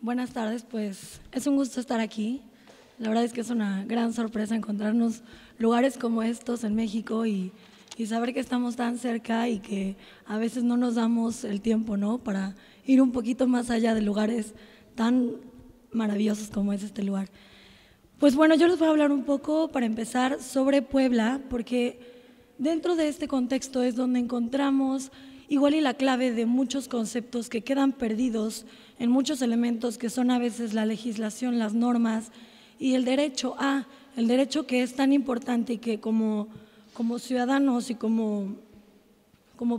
Buenas tardes, pues es un gusto estar aquí. La verdad es que es una gran sorpresa encontrarnos lugares como estos en México y saber que estamos tan cerca y que a veces no nos damos el tiempo, ¿no? Para ir un poquito más allá de lugares tan maravillosos como es este lugar. Pues bueno, yo les voy a hablar un poco para empezar sobre Puebla, porque dentro de este contexto es donde encontramos igual y la clave de muchos conceptos que quedan perdidos en muchos elementos que son a veces la legislación, las normas y el derecho que es tan importante y que como ciudadanos y como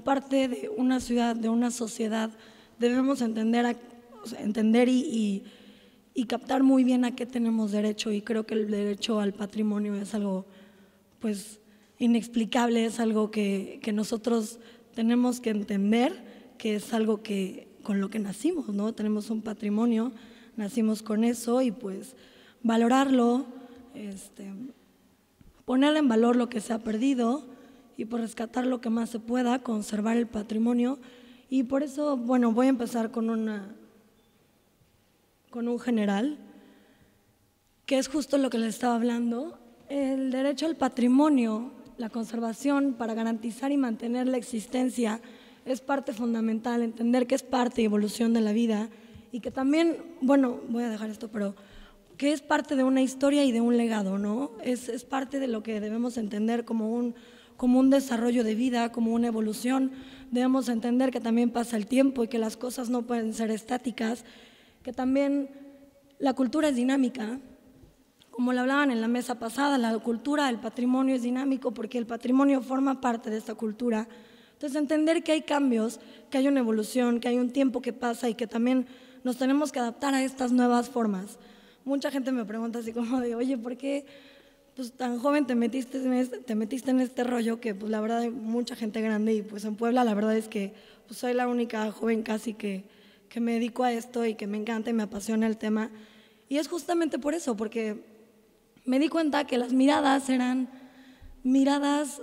parte de una ciudad, de una sociedad, debemos entender y captar muy bien a qué tenemos derecho, y creo que el derecho al patrimonio es algo pues inexplicable, es algo que nosotros tenemos que entender, que es algo que con lo que nacimos, ¿no? Tenemos un patrimonio, nacimos con eso y pues valorarlo, poner en valor lo que se ha perdido y pues rescatar lo que más se pueda, conservar el patrimonio. Y por eso, bueno, voy a empezar con un general, que es justo lo que les estaba hablando. El derecho al patrimonio, la conservación para garantizar y mantener la existencia es parte fundamental, entender que es parte y evolución de la vida y que también, bueno, voy a dejar esto, pero que es parte de una historia y de un legado, ¿no? Es parte de lo que debemos entender como un desarrollo de vida, como una evolución. Debemos entender que también pasa el tiempo y que las cosas no pueden ser estáticas, que también la cultura es dinámica. Como lo hablaban en la mesa pasada, la cultura, el patrimonio es dinámico porque el patrimonio forma parte de esta cultura. Entonces, entender que hay cambios, que hay una evolución, que hay un tiempo que pasa y que también nos tenemos que adaptar a estas nuevas formas. Mucha gente me pregunta así como de, oye, ¿por qué pues, tan joven te metiste en este rollo? Que pues la verdad hay mucha gente grande y pues en Puebla la verdad es que pues, soy la única joven casi que me dedico a esto y que me encanta y me apasiona el tema. Y es justamente por eso, porque me di cuenta que las miradas eran miradas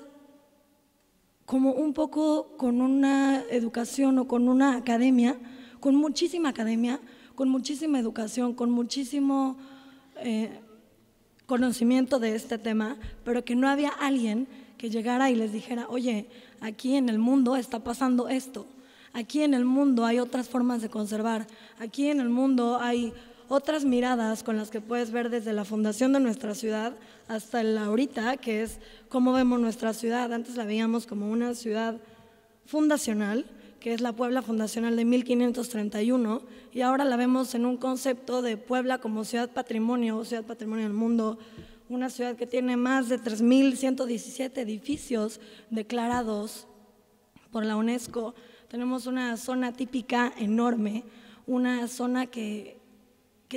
como un poco con una educación o con una academia, con muchísima educación, con muchísimo conocimiento de este tema, pero que no había alguien que llegara y les dijera, oye, aquí en el mundo está pasando esto, aquí en el mundo hay otras formas de conservar, aquí en el mundo hay otras miradas con las que puedes ver desde la fundación de nuestra ciudad hasta el ahorita, que es cómo vemos nuestra ciudad. Antes la veíamos como una ciudad fundacional, que es la Puebla fundacional de 1531, y ahora la vemos en un concepto de Puebla como ciudad patrimonio del mundo, una ciudad que tiene más de 3.117 edificios declarados por la UNESCO. Tenemos una zona típica enorme, una zona que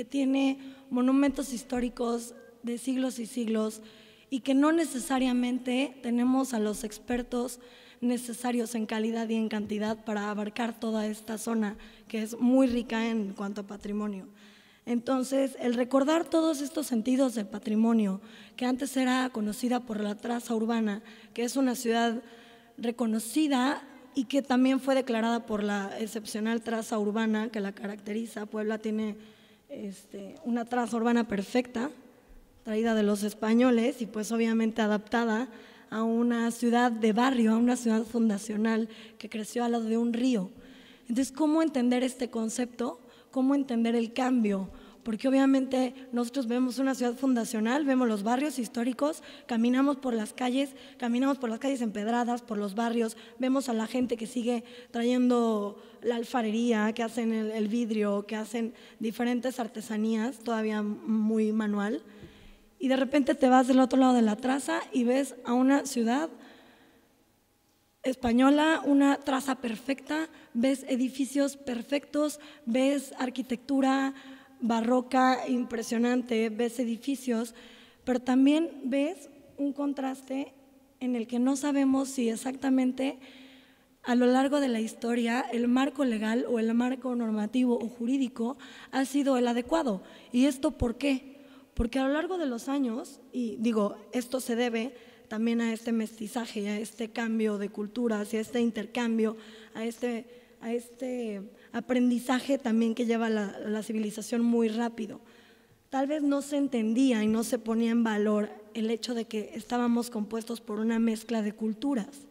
tiene monumentos históricos de siglos y siglos y que no necesariamente tenemos a los expertos necesarios en calidad y en cantidad para abarcar toda esta zona que es muy rica en cuanto a patrimonio. Entonces, el recordar todos estos sentidos de patrimonio, que antes era conocida por la traza urbana, que es una ciudad reconocida y que también fue declarada por la excepcional traza urbana que la caracteriza. Puebla tiene una traza urbana perfecta, traída de los españoles y pues obviamente adaptada a una ciudad de barrio, a una ciudad fundacional que creció al lado de un río. Entonces, ¿cómo entender este concepto? ¿Cómo entender el cambio? Porque obviamente nosotros vemos una ciudad fundacional, vemos los barrios históricos, caminamos por las calles empedradas, por los barrios, vemos a la gente que sigue trayendo la alfarería, que hacen el vidrio, que hacen diferentes artesanías, todavía muy manual, y de repente te vas del otro lado de la traza y ves a una ciudad española, una traza perfecta, ves edificios perfectos, ves arquitectura barroca impresionante, ves edificios, pero también ves un contraste en el que no sabemos si exactamente a lo largo de la historia el marco legal o el marco normativo o jurídico ha sido el adecuado. ¿Y esto por qué? Porque a lo largo de los años, y digo, esto se debe también a este mestizaje, a este cambio de culturas y a este intercambio, a aprendizaje también que lleva la civilización muy rápido. Tal vez no se entendía y no se ponía en valor el hecho de que estábamos compuestos por una mezcla de culturas.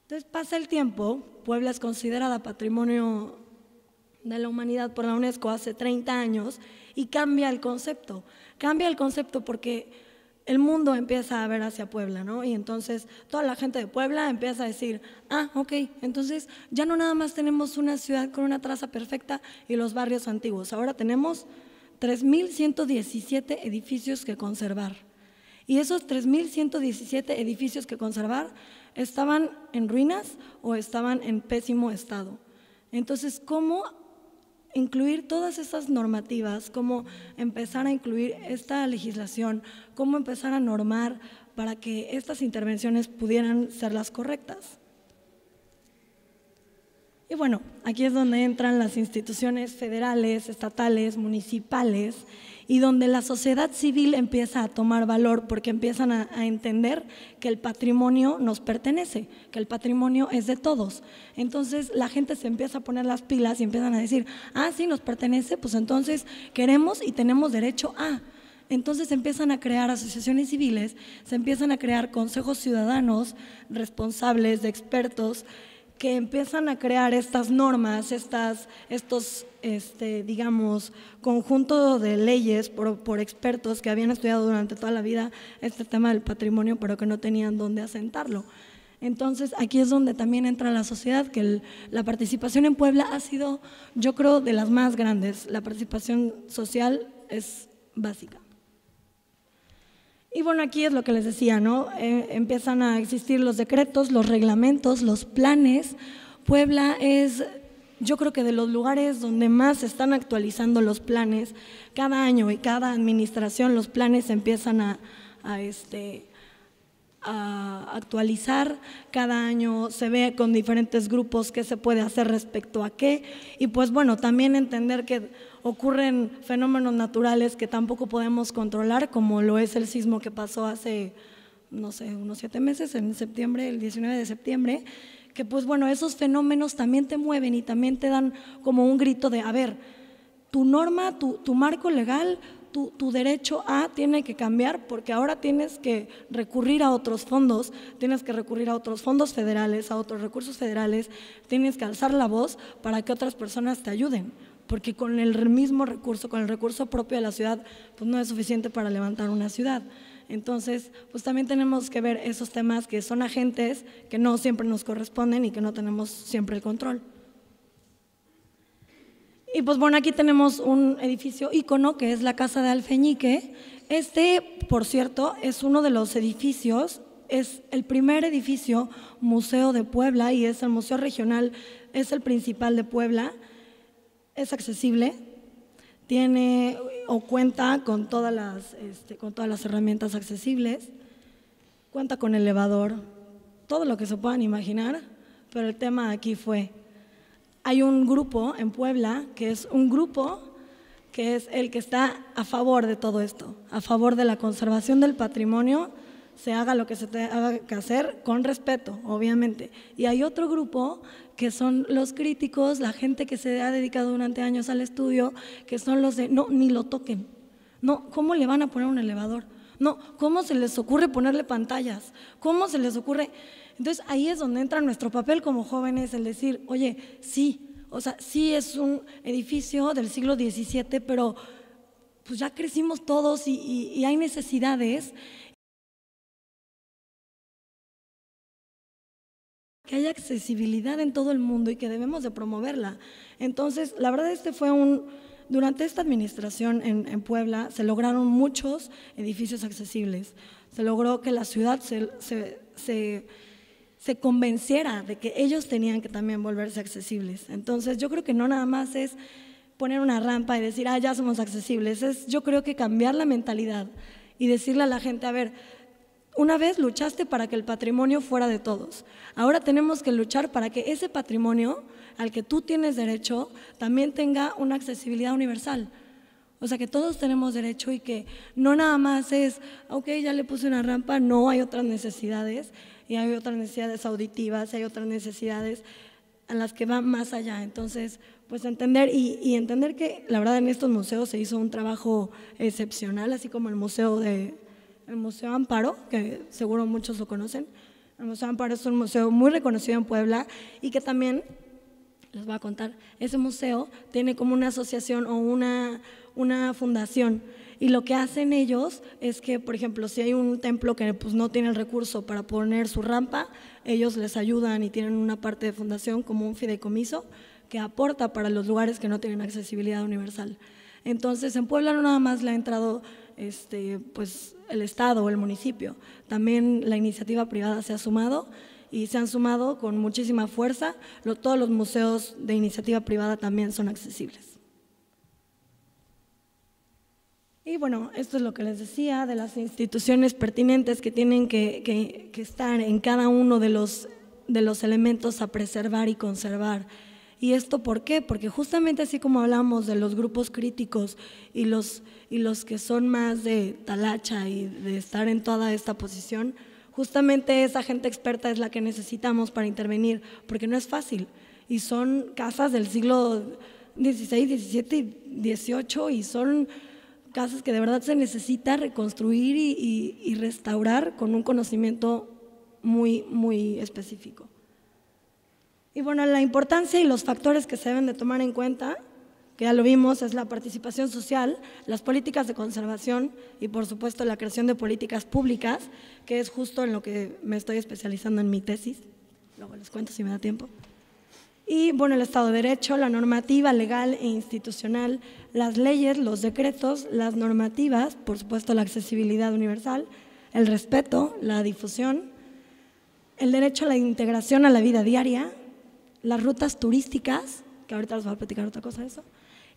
Entonces pasa el tiempo, Puebla es considerada Patrimonio de la Humanidad por la UNESCO hace 30 años y cambia el concepto. Cambia el concepto porque el mundo empieza a ver hacia Puebla, ¿no? Y entonces toda la gente de Puebla empieza a decir, ok, entonces ya no nada más tenemos una ciudad con una traza perfecta y los barrios antiguos, ahora tenemos 3.117 edificios que conservar. Y esos 3.117 edificios que conservar estaban en ruinas o estaban en pésimo estado. Entonces, ¿cómo incluir todas esas normativas? ¿Cómo empezar a incluir esta legislación? ¿Cómo empezar a normar para que estas intervenciones pudieran ser las correctas? Y bueno, aquí es donde entran las instituciones federales, estatales, municipales, y donde la sociedad civil empieza a tomar valor porque empiezan a entender que el patrimonio nos pertenece, que el patrimonio es de todos. Entonces la gente se empieza a poner las pilas y empiezan a decir, sí, nos pertenece, pues entonces queremos y tenemos derecho a… Entonces se empiezan a crear asociaciones civiles, se empiezan a crear consejos ciudadanos responsables de expertos que empiezan a crear estas normas, estos digamos, conjunto de leyes por expertos que habían estudiado durante toda la vida este tema del patrimonio, pero que no tenían dónde asentarlo. Entonces, aquí es donde también entra la sociedad, que la participación en Puebla ha sido, yo creo, de las más grandes. La participación social es básica. Y bueno, aquí es lo que les decía, ¿no? Empiezan a existir los decretos, los reglamentos, los planes. Puebla es, yo creo que de los lugares donde más se están actualizando los planes. Cada año y cada administración los planes se empiezan a actualizar, cada año se ve con diferentes grupos qué se puede hacer respecto a qué, y pues bueno, también entender que ocurren fenómenos naturales que tampoco podemos controlar, como lo es el sismo que pasó hace, no sé, unos 7 meses, en septiembre, el 19 de septiembre, que pues bueno, esos fenómenos también te mueven y también te dan como un grito de, a ver, tu norma, tu marco legal, tu derecho tiene que cambiar, porque ahora tienes que recurrir a otros fondos, tienes que recurrir a otros fondos federales, a otros recursos federales, tienes que alzar la voz para que otras personas te ayuden, porque con el mismo recurso, con el recurso propio de la ciudad, pues no es suficiente para levantar una ciudad. Entonces, pues también tenemos que ver esos temas que son agentes que no siempre nos corresponden y que no tenemos siempre el control. Y pues bueno, aquí tenemos un edificio ícono que es la Casa de Alfeñique. Por cierto, es uno de los edificios, es el primer edificio museo de Puebla y es el museo regional, es el principal de Puebla, es accesible, tiene o cuenta con todas las herramientas accesibles, cuenta con elevador, todo lo que se puedan imaginar, pero el tema aquí fue… Hay un grupo en Puebla que es un grupo que es el que está a favor de todo esto, a favor de la conservación del patrimonio, se haga lo que se haga que hacer con respeto, obviamente. Y hay otro grupo que son los críticos, la gente que se ha dedicado durante años al estudio, que son los de no, ni lo toquen. No, ¿cómo le van a poner un elevador? No, ¿cómo se les ocurre ponerle pantallas? ¿Cómo se les ocurre? Entonces ahí es donde entra nuestro papel como jóvenes, el decir, oye, sí, o sea, sí es un edificio del siglo XVII, pero pues ya crecimos todos y hay necesidades, que haya accesibilidad en todo el mundo y que debemos de promoverla. Entonces, la verdad durante esta administración en Puebla se lograron muchos edificios accesibles, se logró que la ciudad se convenciera de que ellos tenían que también volverse accesibles. Entonces yo creo que no nada más es poner una rampa y decir, ya somos accesibles, yo creo que cambiar la mentalidad y decirle a la gente, a ver, una vez luchaste para que el patrimonio fuera de todos, ahora tenemos que luchar para que ese patrimonio al que tú tienes derecho también tenga una accesibilidad universal. O sea, que todos tenemos derecho y que no nada más es, ok, ya le puse una rampa, no, hay otras necesidades, y hay otras necesidades auditivas, hay otras necesidades va más allá. Entonces, pues entender y entender que la verdad en estos museos se hizo un trabajo excepcional, así como el Museo Amparo, que seguro muchos lo conocen. El Museo Amparo es un museo muy reconocido en Puebla y que también, les voy a contar, ese museo tiene como una asociación o una fundación, y lo que hacen ellos es que, por ejemplo, si hay un templo que pues no tiene el recurso para poner su rampa, ellos les ayudan y tienen una parte de fundación como un fideicomiso que aporta para los lugares que no tienen accesibilidad universal. Entonces, en Puebla no nada más le ha entrado pues el Estado o el municipio, también la iniciativa privada se ha sumado y se han sumado con muchísima fuerza. Todos los museos de iniciativa privada también son accesibles. Y bueno, esto es lo que les decía de las instituciones pertinentes que tienen que estar en cada uno de los elementos a preservar y conservar. ¿Y esto por qué? Porque justamente así como hablamos de los grupos críticos y los que son más de talacha y de estar en toda esta posición, justamente esa gente experta es la que necesitamos para intervenir, porque no es fácil. Y son casas del siglo XVI, XVII y XVIII y son casas que de verdad se necesita reconstruir y restaurar con un conocimiento muy, muy específico. Y bueno, la importancia y los factores que se deben de tomar en cuenta, que ya lo vimos, es la participación social, las políticas de conservación y por supuesto la creación de políticas públicas, que es justo en lo que me estoy especializando en mi tesis, luego les cuento si me da tiempo. Y bueno, el Estado de Derecho, la normativa legal e institucional, las leyes, los decretos, las normativas, por supuesto la accesibilidad universal, el respeto, la difusión, el derecho a la integración a la vida diaria, las rutas turísticas, que ahorita les voy a platicar otra cosa de eso,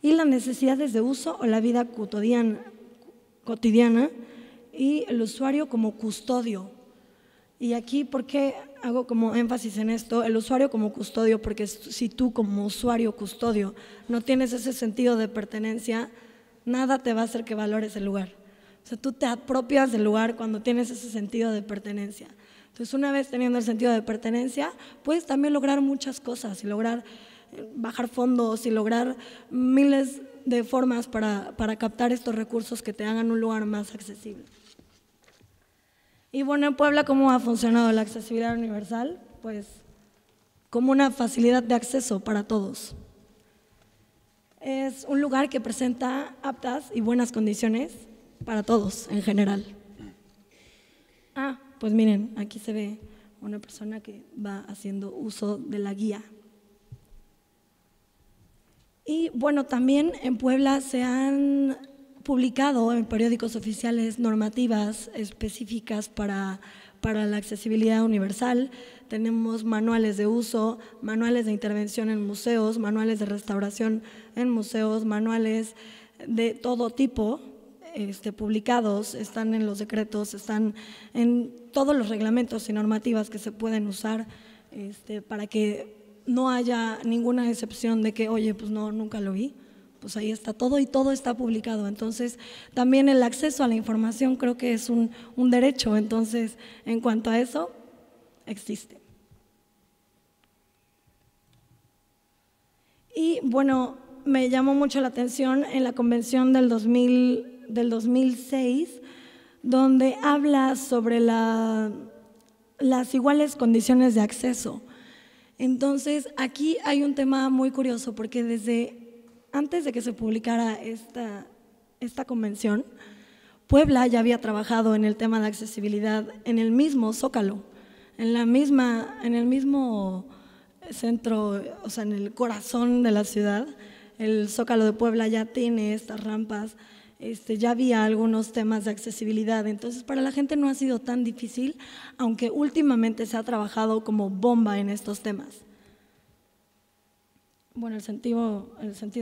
y las necesidades de uso o la vida cotidiana y el usuario como custodio. Y aquí, ¿por qué hago como énfasis en esto? El usuario como custodio, porque si tú como usuario custodio no tienes ese sentido de pertenencia, nada te va a hacer que valores el lugar. O sea, tú te apropias del lugar cuando tienes ese sentido de pertenencia. Entonces, una vez teniendo el sentido de pertenencia, puedes también lograr muchas cosas y lograr bajar fondos y lograr miles de formas para captar estos recursos que te hagan un lugar más accesible. Y bueno, en Puebla, ¿cómo ha funcionado la accesibilidad universal? Pues como una facilidad de acceso para todos. Es un lugar que presenta aptas y buenas condiciones para todos en general. Pues miren, aquí se ve una persona que va haciendo uso de la guía. Y bueno, también en Puebla se han publicado en periódicos oficiales normativas específicas para la accesibilidad universal. Tenemos manuales de uso, manuales de intervención en museos, manuales de restauración en museos, manuales de todo tipo publicados, están en los decretos, están en todos los reglamentos y normativas que se pueden usar para que no haya ninguna excepción de que, oye, pues no, nunca lo vi. Pues ahí está todo y todo está publicado. Entonces, también el acceso a la información creo que es un derecho. Entonces, en cuanto a eso, existe. Y bueno, me llamó mucho la atención en la convención del 2006, donde habla sobre las iguales condiciones de acceso. Entonces, aquí hay un tema muy curioso, porque antes de que se publicara esta convención, Puebla ya había trabajado en el tema de accesibilidad en el mismo Zócalo, en el mismo centro, o sea, en el corazón de la ciudad. El Zócalo de Puebla ya tiene estas rampas, ya había algunos temas de accesibilidad, entonces para la gente no ha sido tan difícil, aunque últimamente se ha trabajado como bomba en estos temas. Bueno, el sentido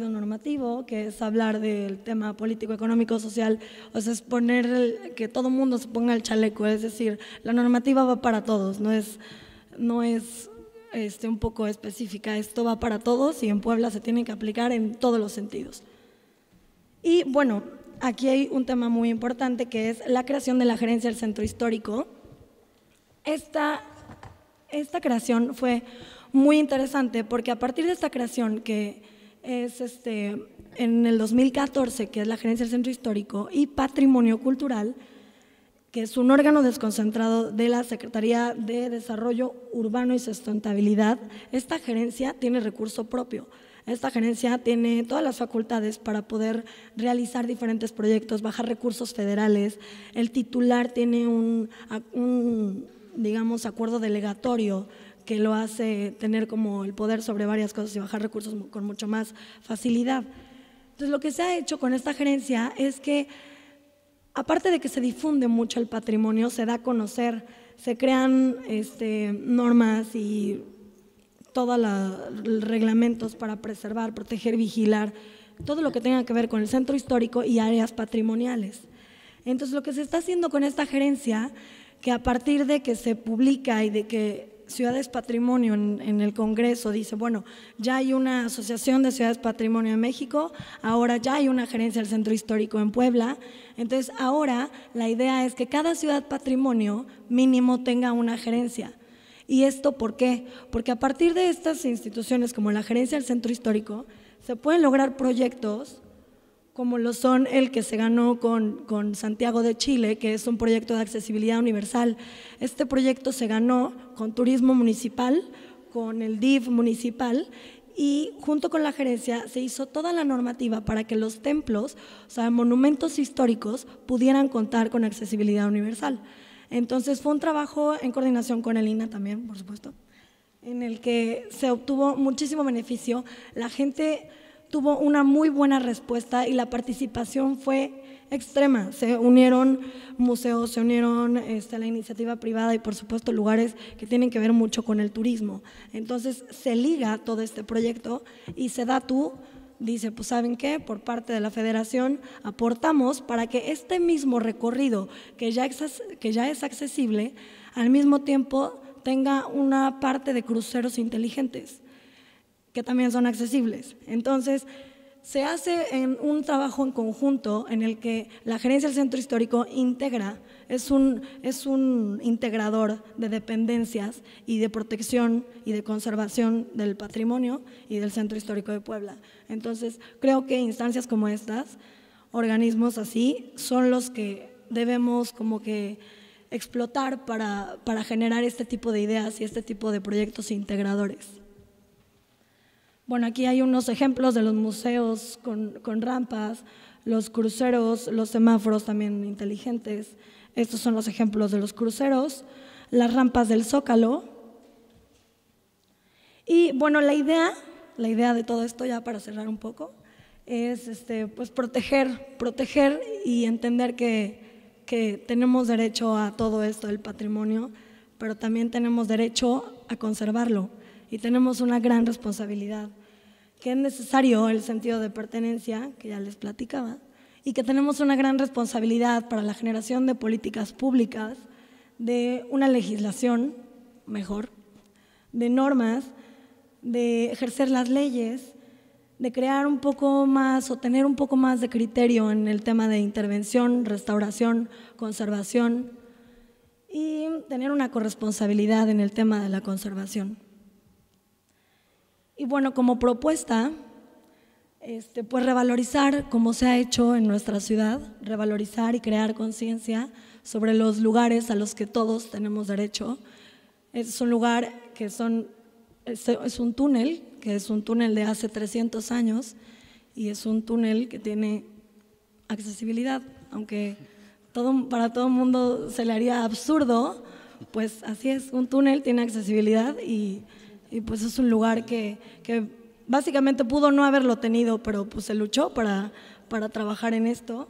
normativo, que es hablar del tema político, económico, social, o sea, es poner que todo el mundo se ponga el chaleco, es decir, la normativa va para todos, no es un poco específica, esto va para todos y en Puebla se tiene que aplicar en todos los sentidos. Y bueno, aquí hay un tema muy importante que es la creación de la gerencia del centro histórico. Esta creación fue muy interesante porque a partir de esta creación que es en el 2014, que es la Gerencia del Centro Histórico y Patrimonio Cultural, que es un órgano desconcentrado de la Secretaría de Desarrollo Urbano y Sustentabilidad, esta gerencia tiene recurso propio. Esta gerencia tiene todas las facultades para poder realizar diferentes proyectos, bajar recursos federales. El titular tiene un digamos, acuerdo delegatorio que lo hace tener como el poder sobre varias cosas y bajar recursos con mucho más facilidad. Entonces, lo que se ha hecho con esta gerencia es que, aparte de que se difunde mucho el patrimonio, se da a conocer, se crean normas y todos los reglamentos para preservar, proteger, vigilar, todo lo que tenga que ver con el centro histórico y áreas patrimoniales. Entonces, lo que se está haciendo con esta gerencia, que a partir de que se publica y de que Ciudades Patrimonio en el Congreso dice, bueno, ya hay una asociación de Ciudades Patrimonio en México, ahora ya hay una gerencia del Centro Histórico en Puebla, entonces ahora la idea es que cada ciudad patrimonio mínimo tenga una gerencia. ¿Y esto por qué? Porque a partir de estas instituciones como la gerencia del Centro Histórico se pueden lograr proyectos como lo son el que se ganó con Santiago de Chile, que es un proyecto de accesibilidad universal. Este proyecto se ganó con turismo municipal, con el DIF municipal, y junto con la gerencia se hizo toda la normativa para que los templos, o sea, monumentos históricos, pudieran contar con accesibilidad universal. Entonces fue un trabajo en coordinación con el INAH también, por supuesto, en el que se obtuvo muchísimo beneficio. La gente tuvo una muy buena respuesta y la participación fue extrema. Se unieron museos, se unieron la iniciativa privada y por supuesto lugares que tienen que ver mucho con el turismo. Entonces se liga todo este proyecto y SEDATU dice, pues ¿saben qué? Por parte de la federación aportamos para que este mismo recorrido que ya es accesible, al mismo tiempo tenga una parte de cruceros inteligentes que también son accesibles. Entonces, se hace en un trabajo en conjunto en el que la gerencia del centro histórico integra, es un integrador de dependencias y de protección y de conservación del patrimonio y del centro histórico de Puebla. Entonces, creo que instancias como estas, organismos así, son los que debemos como que explotar para generar este tipo de ideas y este tipo de proyectos integradores. Bueno, aquí hay unos ejemplos de los museos con rampas, los cruceros, los semáforos también inteligentes. Estos son los ejemplos de los cruceros, las rampas del Zócalo. Y bueno, la idea de todo esto, ya para cerrar un poco, es pues proteger y entender que tenemos derecho a todo esto del patrimonio, pero también tenemos derecho a conservarlo. Y tenemos una gran responsabilidad, que es necesario el sentido de pertenencia, que ya les platicaba, y que tenemos una gran responsabilidad para la generación de políticas públicas, de una legislación mejor, de normas, de ejercer las leyes, de crear un poco más o tener un poco más de criterio en el tema de intervención, restauración, conservación y tener una corresponsabilidad en el tema de la conservación. Y bueno, como propuesta, pues revalorizar, como se ha hecho en nuestra ciudad, revalorizar y crear conciencia sobre los lugares a los que todos tenemos derecho. Es un lugar que es un túnel, que es un túnel de hace 300 años y es un túnel que tiene accesibilidad, aunque para todo el mundo se le haría absurdo, pues así es, un túnel tiene accesibilidad y pues es un lugar que básicamente pudo no haberlo tenido, pero pues se luchó para trabajar en esto.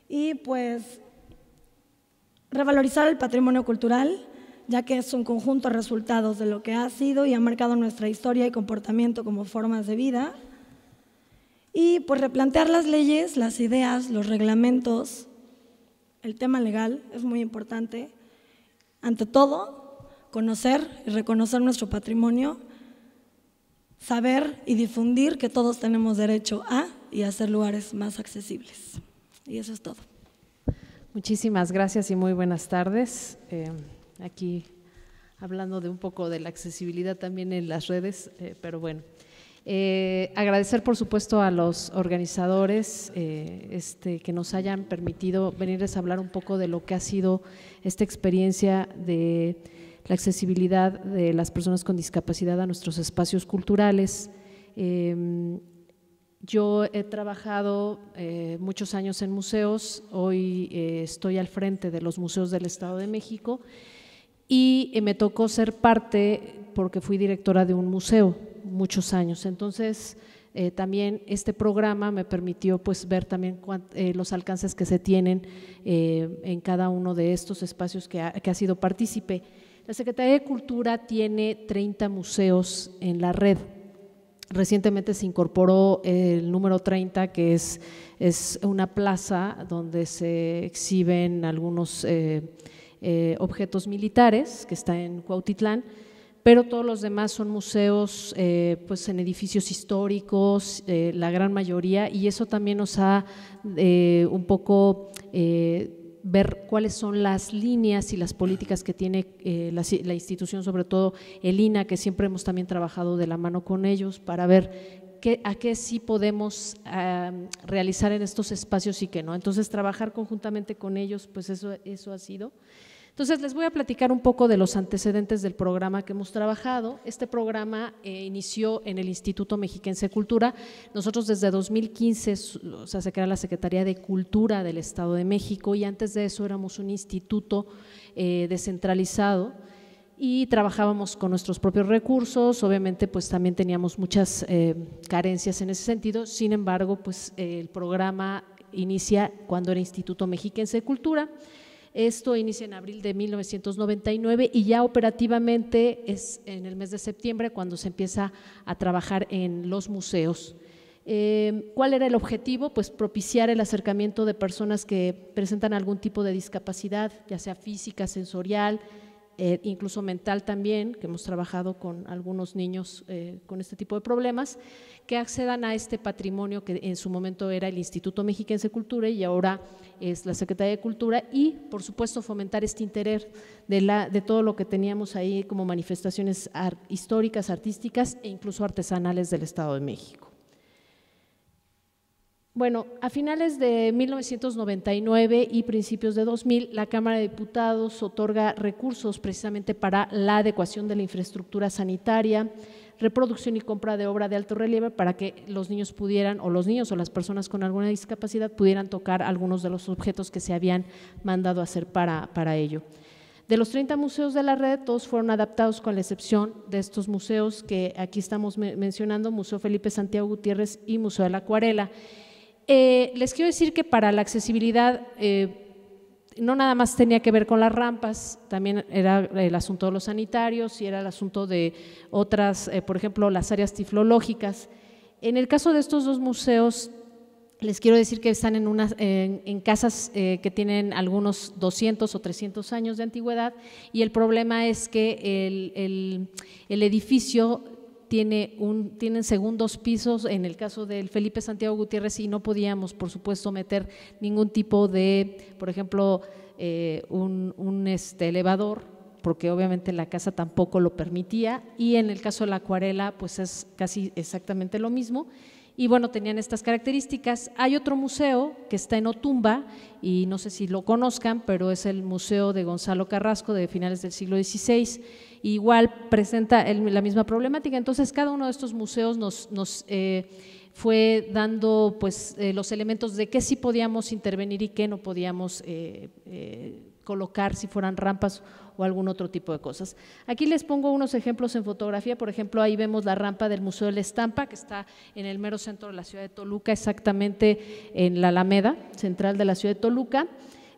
Y pues revalorizar el patrimonio cultural, ya que es un conjunto de resultados de lo que ha sido y ha marcado nuestra historia y comportamiento como formas de vida. Y pues replantear las leyes, las ideas, los reglamentos, el tema legal es muy importante. Ante todo, conocer y reconocer nuestro patrimonio, saber y difundir que todos tenemos derecho a y hacer lugares más accesibles. Y eso es todo. Muchísimas gracias y muy buenas tardes. Aquí hablando de un poco de la accesibilidad también en las redes, pero bueno. Agradecer por supuesto a los organizadores que nos hayan permitido venirles a hablar un poco de lo que ha sido esta experiencia de la accesibilidad de las personas con discapacidad a nuestros espacios culturales. Yo he trabajado muchos años en museos, hoy estoy al frente de los museos del Estado de México y me tocó ser parte, porque fui directora de un museo muchos años, entonces también este programa me permitió pues ver también los alcances que se tienen en cada uno de estos espacios que ha sido partícipe. La Secretaría de Cultura tiene 30 museos en la red. Recientemente se incorporó el número 30, que es una plaza donde se exhiben algunos objetos militares, que está en Cuautitlán, pero todos los demás son museos pues en edificios históricos, la gran mayoría, y eso también nos ha un poco ver cuáles son las líneas y las políticas que tiene la institución, sobre todo el INAH, que siempre hemos también trabajado de la mano con ellos para ver a qué sí podemos realizar en estos espacios y qué no. Entonces, trabajar conjuntamente con ellos, pues eso ha sido. Entonces, les voy a platicar un poco de los antecedentes del programa que hemos trabajado. Este programa inició en el Instituto Mexiquense de Cultura. Nosotros desde 2015, o sea, se crea la Secretaría de Cultura del Estado de México, y antes de eso éramos un instituto descentralizado y trabajábamos con nuestros propios recursos. Obviamente pues también teníamos muchas carencias en ese sentido. Sin embargo, pues el programa inicia cuando era Instituto Mexiquense de Cultura. Esto inicia en abril de 1999 y ya operativamente es en el mes de septiembre cuando se empieza a trabajar en los museos. ¿Cuál era el objetivo? Pues propiciar el acercamiento de personas que presentan algún tipo de discapacidad, ya sea física, sensorial, incluso mental también, que hemos trabajado con algunos niños con este tipo de problemas, que accedan a este patrimonio que en su momento era el Instituto Mexiquense de Cultura y ahora es la Secretaría de Cultura, y por supuesto fomentar este interés de todo lo que teníamos ahí como manifestaciones históricas, artísticas e incluso artesanales del Estado de México. Bueno, a finales de 1999 y principios de 2000, la Cámara de Diputados otorga recursos precisamente para la adecuación de la infraestructura sanitaria, reproducción y compra de obra de alto relieve para que los niños pudieran, o las personas con alguna discapacidad pudieran tocar algunos de los objetos que se habían mandado a hacer para ello. De los 30 museos de la red, todos fueron adaptados con la excepción de estos museos que aquí estamos mencionando, Museo Felipe Santiago Gutiérrez y Museo de la Acuarela. Les quiero decir que para la accesibilidad no nada más tenía que ver con las rampas, también era el asunto de los sanitarios y era el asunto de otras, por ejemplo, las áreas tiflológicas. En el caso de estos dos museos, les quiero decir que están en casas que tienen algunos 200 o 300 años de antigüedad, y el problema es que el edificio tienen segundos pisos. En el caso del Felipe Santiago Gutiérrez, y no podíamos, por supuesto, meter ningún tipo de, por ejemplo, un elevador, porque obviamente la casa tampoco lo permitía, y en el caso de la Acuarela, pues es casi exactamente lo mismo. Y bueno, tenían estas características. Hay otro museo que está en Otumba, y no sé si lo conozcan, pero es el Museo de Gonzalo Carrasco de finales del siglo XVI. Igual presenta la misma problemática. Entonces, cada uno de estos museos nos fue dando pues los elementos de qué sí podíamos intervenir y qué no podíamos colocar, si fueran rampas o algún otro tipo de cosas. Aquí les pongo unos ejemplos en fotografía. Por ejemplo, ahí vemos la rampa del Museo de la Estampa, que está en el mero centro de la ciudad de Toluca, exactamente en la Alameda central de la ciudad de Toluca.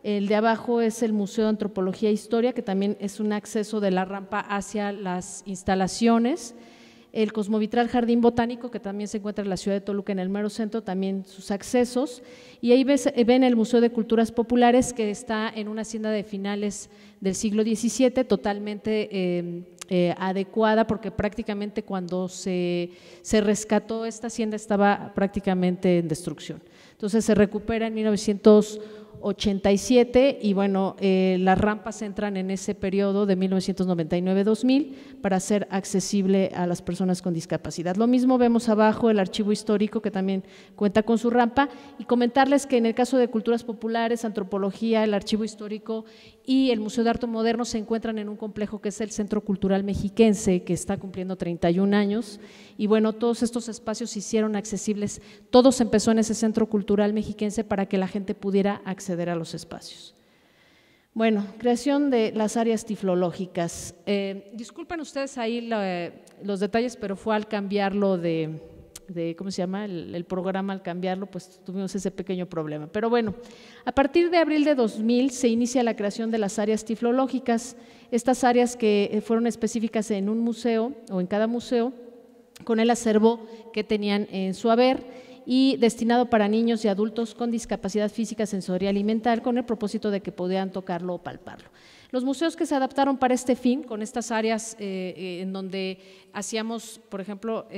El de abajo es el Museo de Antropología e Historia, que también es un acceso de la rampa hacia las instalaciones. El Cosmovitral Jardín Botánico, que también se encuentra en la ciudad de Toluca, en el mero centro, también sus accesos. Y ahí ven el Museo de Culturas Populares, que está en una hacienda de finales del siglo XVII, totalmente adecuada, porque prácticamente cuando se rescató esta hacienda estaba prácticamente en destrucción. Entonces se recupera en 1980 1987 y bueno, las rampas entran en ese periodo de 1999-2000 para ser accesible a las personas con discapacidad. Lo mismo vemos abajo el archivo histórico que también cuenta con su rampa y comentarles que en el caso de culturas populares, antropología, el archivo histórico y el Museo de Arte Moderno se encuentran en un complejo que es el Centro Cultural Mexiquense, que está cumpliendo 31 años y bueno, todos estos espacios se hicieron accesibles, todo se empezó en ese Centro Cultural Mexiquense para que la gente pudiera acceder a los espacios. Bueno, creación de las áreas tiflológicas. Disculpen ustedes ahí los detalles, pero fue al cambiarlo ¿cómo se llama? El programa, al cambiarlo, pues tuvimos ese pequeño problema. Pero bueno, a partir de abril de 2000 se inicia la creación de las áreas tiflológicas, estas áreas que fueron específicas en un museo o en cada museo, con el acervo que tenían en su haber y destinado para niños y adultos con discapacidad física, sensorial y mental, con el propósito de que pudieran tocarlo o palparlo. Los museos que se adaptaron para este fin, con estas áreas en donde hacíamos, por ejemplo,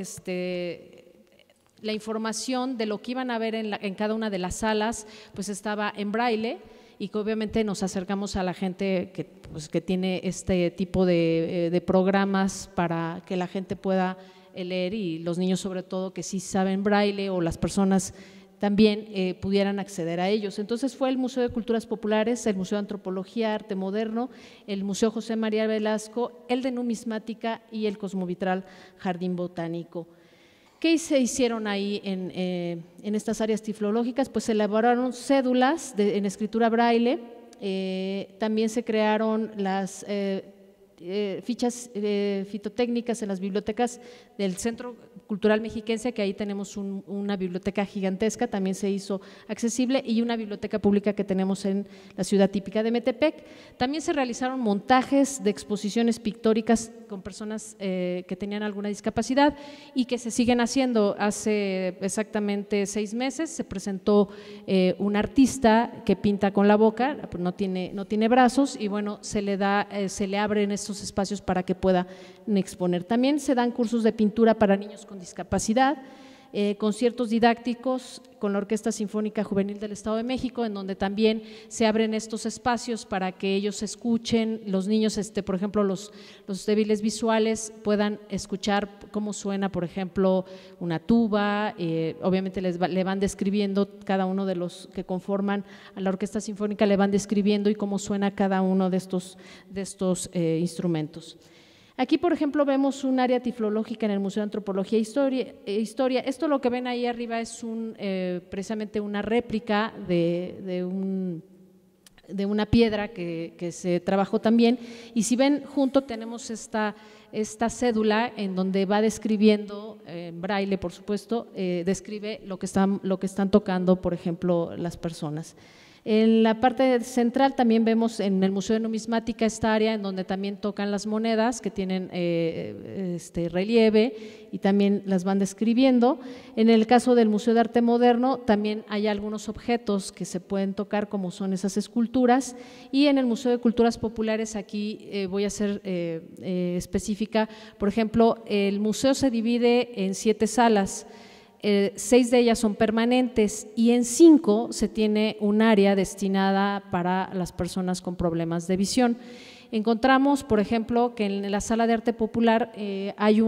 la información de lo que iban a ver en cada una de las salas, pues estaba en braille y que obviamente nos acercamos a la gente que tiene este tipo de programas para que la gente pueda leer y los niños sobre todo que sí saben braille o las personas también pudieran acceder a ellos. Entonces fue el Museo de Culturas Populares, el Museo de Antropología, Arte Moderno, el Museo José María Velasco, el de Numismática y el Cosmovitral Jardín Botánico. ¿Qué se hicieron ahí en estas áreas tiflológicas? Pues se elaboraron cédulas en escritura braille, también se crearon las fichas fitotécnicas en las bibliotecas del Centro Cultural Mexiquense, que ahí tenemos una biblioteca gigantesca, también se hizo accesible, y una biblioteca pública que tenemos en la ciudad típica de Metepec. También se realizaron montajes de exposiciones pictóricas con personas que tenían alguna discapacidad y que se siguen haciendo. Hace exactamente 6 meses se presentó un artista que pinta con la boca, no tiene brazos y bueno, se le abren estos espacios para que puedan exponer. También se dan cursos de pintura para niños con discapacidad, conciertos didácticos con la Orquesta Sinfónica Juvenil del Estado de México, en donde también se abren estos espacios para que ellos escuchen, los niños, por ejemplo, los débiles visuales puedan escuchar cómo suena, por ejemplo, una tuba, obviamente le van describiendo, cada uno de los que conforman a la Orquesta Sinfónica le van describiendo y cómo suena cada uno de estos instrumentos. Aquí, por ejemplo, vemos un área tiflológica en el Museo de Antropología e Historia. Esto lo que ven ahí arriba es precisamente una réplica de una piedra que se trabajó también, y si ven junto tenemos esta cédula en donde va describiendo, en braille por supuesto, describe lo que están tocando, por ejemplo, las personas. En la parte central también vemos en el Museo de Numismática esta área en donde también tocan las monedas que tienen relieve y también las van describiendo. En el caso del Museo de Arte Moderno también hay algunos objetos que se pueden tocar, como son esas esculturas, y en el Museo de Culturas Populares aquí voy a ser específica. Por ejemplo, el museo se divide en 7 salas. 6 de ellas son permanentes y en 5 se tiene un área destinada para las personas con problemas de visión. Encontramos, por ejemplo, que en la sala de arte popular hay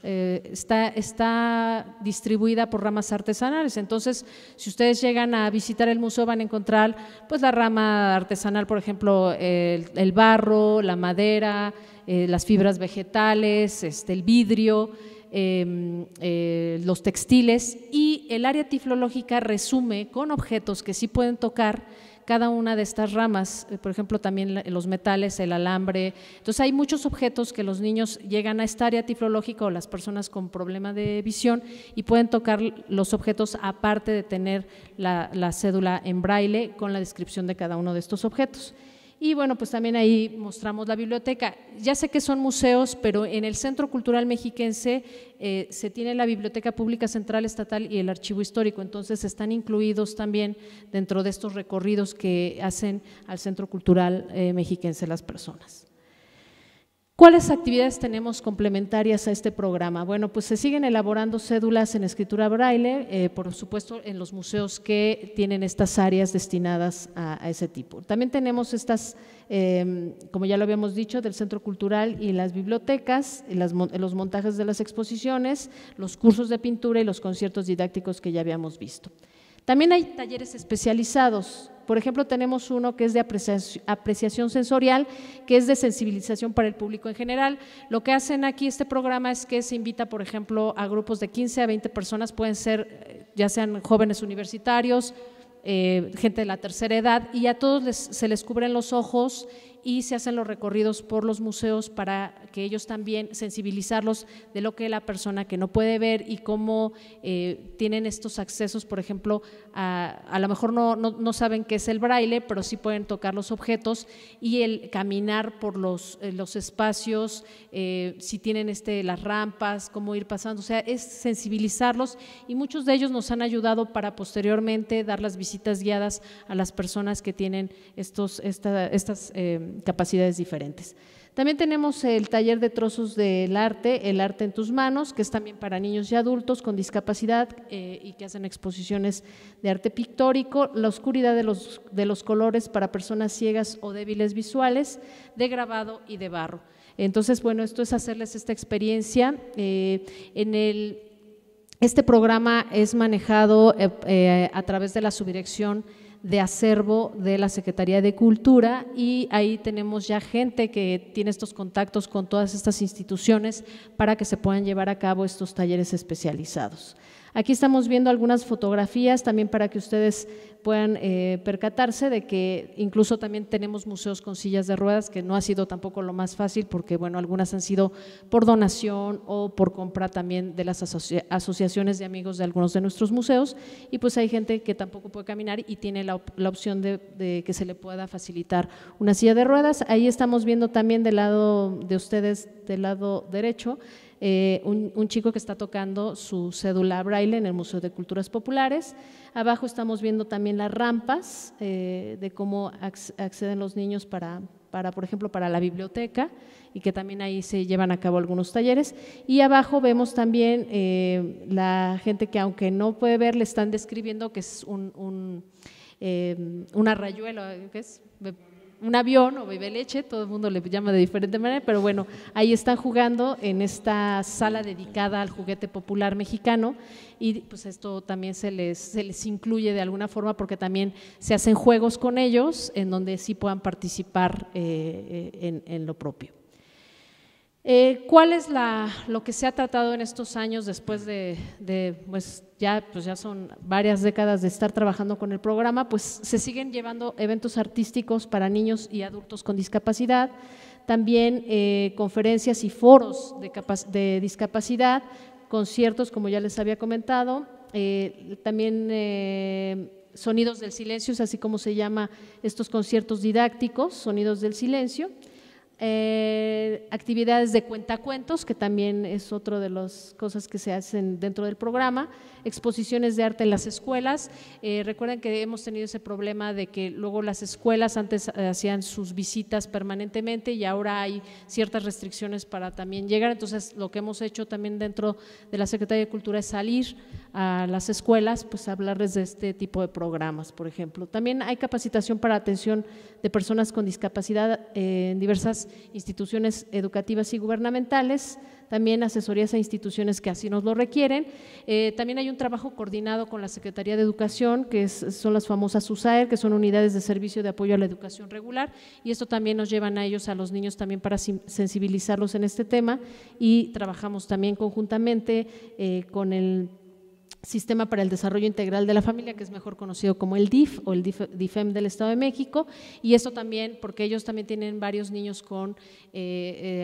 está distribuida por ramas artesanales. Entonces, si ustedes llegan a visitar el museo van a encontrar pues la rama artesanal, por ejemplo, el barro, la madera, las fibras vegetales, el vidrio, los textiles, y el área tiflológica resume con objetos que sí pueden tocar cada una de estas ramas, por ejemplo también los metales, el alambre. Entonces hay muchos objetos que los niños llegan a esta área tiflológica o las personas con problema de visión y pueden tocar los objetos aparte de tener la cédula en braille con la descripción de cada uno de estos objetos. Y bueno, pues también ahí mostramos la biblioteca. Ya sé que son museos, pero en el Centro Cultural Mexiquense se tiene la Biblioteca Pública Central Estatal y el Archivo Histórico, entonces están incluidos también dentro de estos recorridos que hacen al Centro Cultural Mexiquense las personas. ¿Cuáles actividades tenemos complementarias a este programa? Bueno, pues se siguen elaborando cédulas en escritura braille, por supuesto en los museos que tienen estas áreas destinadas a ese tipo. También tenemos estas, como ya lo habíamos dicho, del Centro Cultural y las bibliotecas, los montajes de las exposiciones, los cursos de pintura y los conciertos didácticos que ya habíamos visto. También hay talleres especializados. Por ejemplo, tenemos uno que es de apreciación sensorial, que es de sensibilización para el público en general. Lo que hacen aquí este programa es que se invita, por ejemplo, a grupos de 15 a 20 personas, pueden ser ya sean jóvenes universitarios, gente de la tercera edad, y a todos se les cubren los ojos y se hacen los recorridos por los museos para que ellos también sensibilizarlos de lo que la persona que no puede ver y cómo tienen estos accesos, por ejemplo, a lo mejor no saben qué es el braille, pero sí pueden tocar los objetos y el caminar por los espacios, si tienen las rampas, cómo ir pasando, o sea, es sensibilizarlos y muchos de ellos nos han ayudado para posteriormente dar las visitas guiadas a las personas que tienen estas capacidades diferentes. También tenemos el taller de trozos del arte, el arte en tus manos, que es también para niños y adultos con discapacidad y que hacen exposiciones de arte pictórico, la oscuridad de los colores para personas ciegas o débiles visuales, de grabado y de barro. Entonces, bueno, esto es hacerles esta experiencia. Este programa es manejado a través de la subdirección de acervo de la Secretaría de Cultura y ahí tenemos ya gente que tiene estos contactos con todas estas instituciones para que se puedan llevar a cabo estos talleres especializados. Aquí estamos viendo algunas fotografías también para que ustedes puedan percatarse de que incluso también tenemos museos con sillas de ruedas, que no ha sido tampoco lo más fácil porque bueno, algunas han sido por donación o por compra también de las asociaciones de amigos de algunos de nuestros museos y pues hay gente que tampoco puede caminar y tiene la opción de que se le pueda facilitar una silla de ruedas. Ahí estamos viendo también del lado de ustedes, del lado derecho, un chico que está tocando su cédula braille en el Museo de Culturas Populares. Abajo estamos viendo también las rampas de cómo acceden los niños para, por ejemplo, para la biblioteca y que también ahí se llevan a cabo algunos talleres. Y abajo vemos también la gente que aunque no puede ver, le están describiendo que es una rayuela, ¿qué es? Un avión o bebé leche, todo el mundo le llama de diferente manera, pero bueno, ahí están jugando en esta sala dedicada al juguete popular mexicano y pues esto también se les incluye de alguna forma porque también se hacen juegos con ellos en donde sí puedan participar en lo propio. ¿Cuál es lo que se ha tratado en estos años después pues ya son varias décadas de estar trabajando con el programa? Pues se siguen llevando eventos artísticos para niños y adultos con discapacidad, también conferencias y foros de discapacidad, conciertos como ya les había comentado, también sonidos del silencio, es así como se llama estos conciertos didácticos, sonidos del silencio. Actividades de cuentacuentos, que también es otra de las cosas que se hacen dentro del programa, exposiciones de arte en las escuelas. Recuerden que hemos tenido ese problema de que luego las escuelas antes hacían sus visitas permanentemente y ahora hay ciertas restricciones para también llegar, entonces lo que hemos hecho también dentro de la Secretaría de Cultura es salir a las escuelas, pues hablarles de este tipo de programas, por ejemplo. También hay capacitación para atención de personas con discapacidad en diversas instituciones educativas y gubernamentales, también asesorías a instituciones que así nos lo requieren. También hay un trabajo coordinado con la Secretaría de Educación, que son las famosas USAER, que son unidades de servicio de apoyo a la educación regular, y esto también nos llevan a ellos, a los niños también para sensibilizarlos en este tema, y trabajamos también conjuntamente con el Sistema para el Desarrollo Integral de la Familia, que es mejor conocido como el DIF o el DIFEM del Estado de México, y eso también porque ellos también tienen varios niños con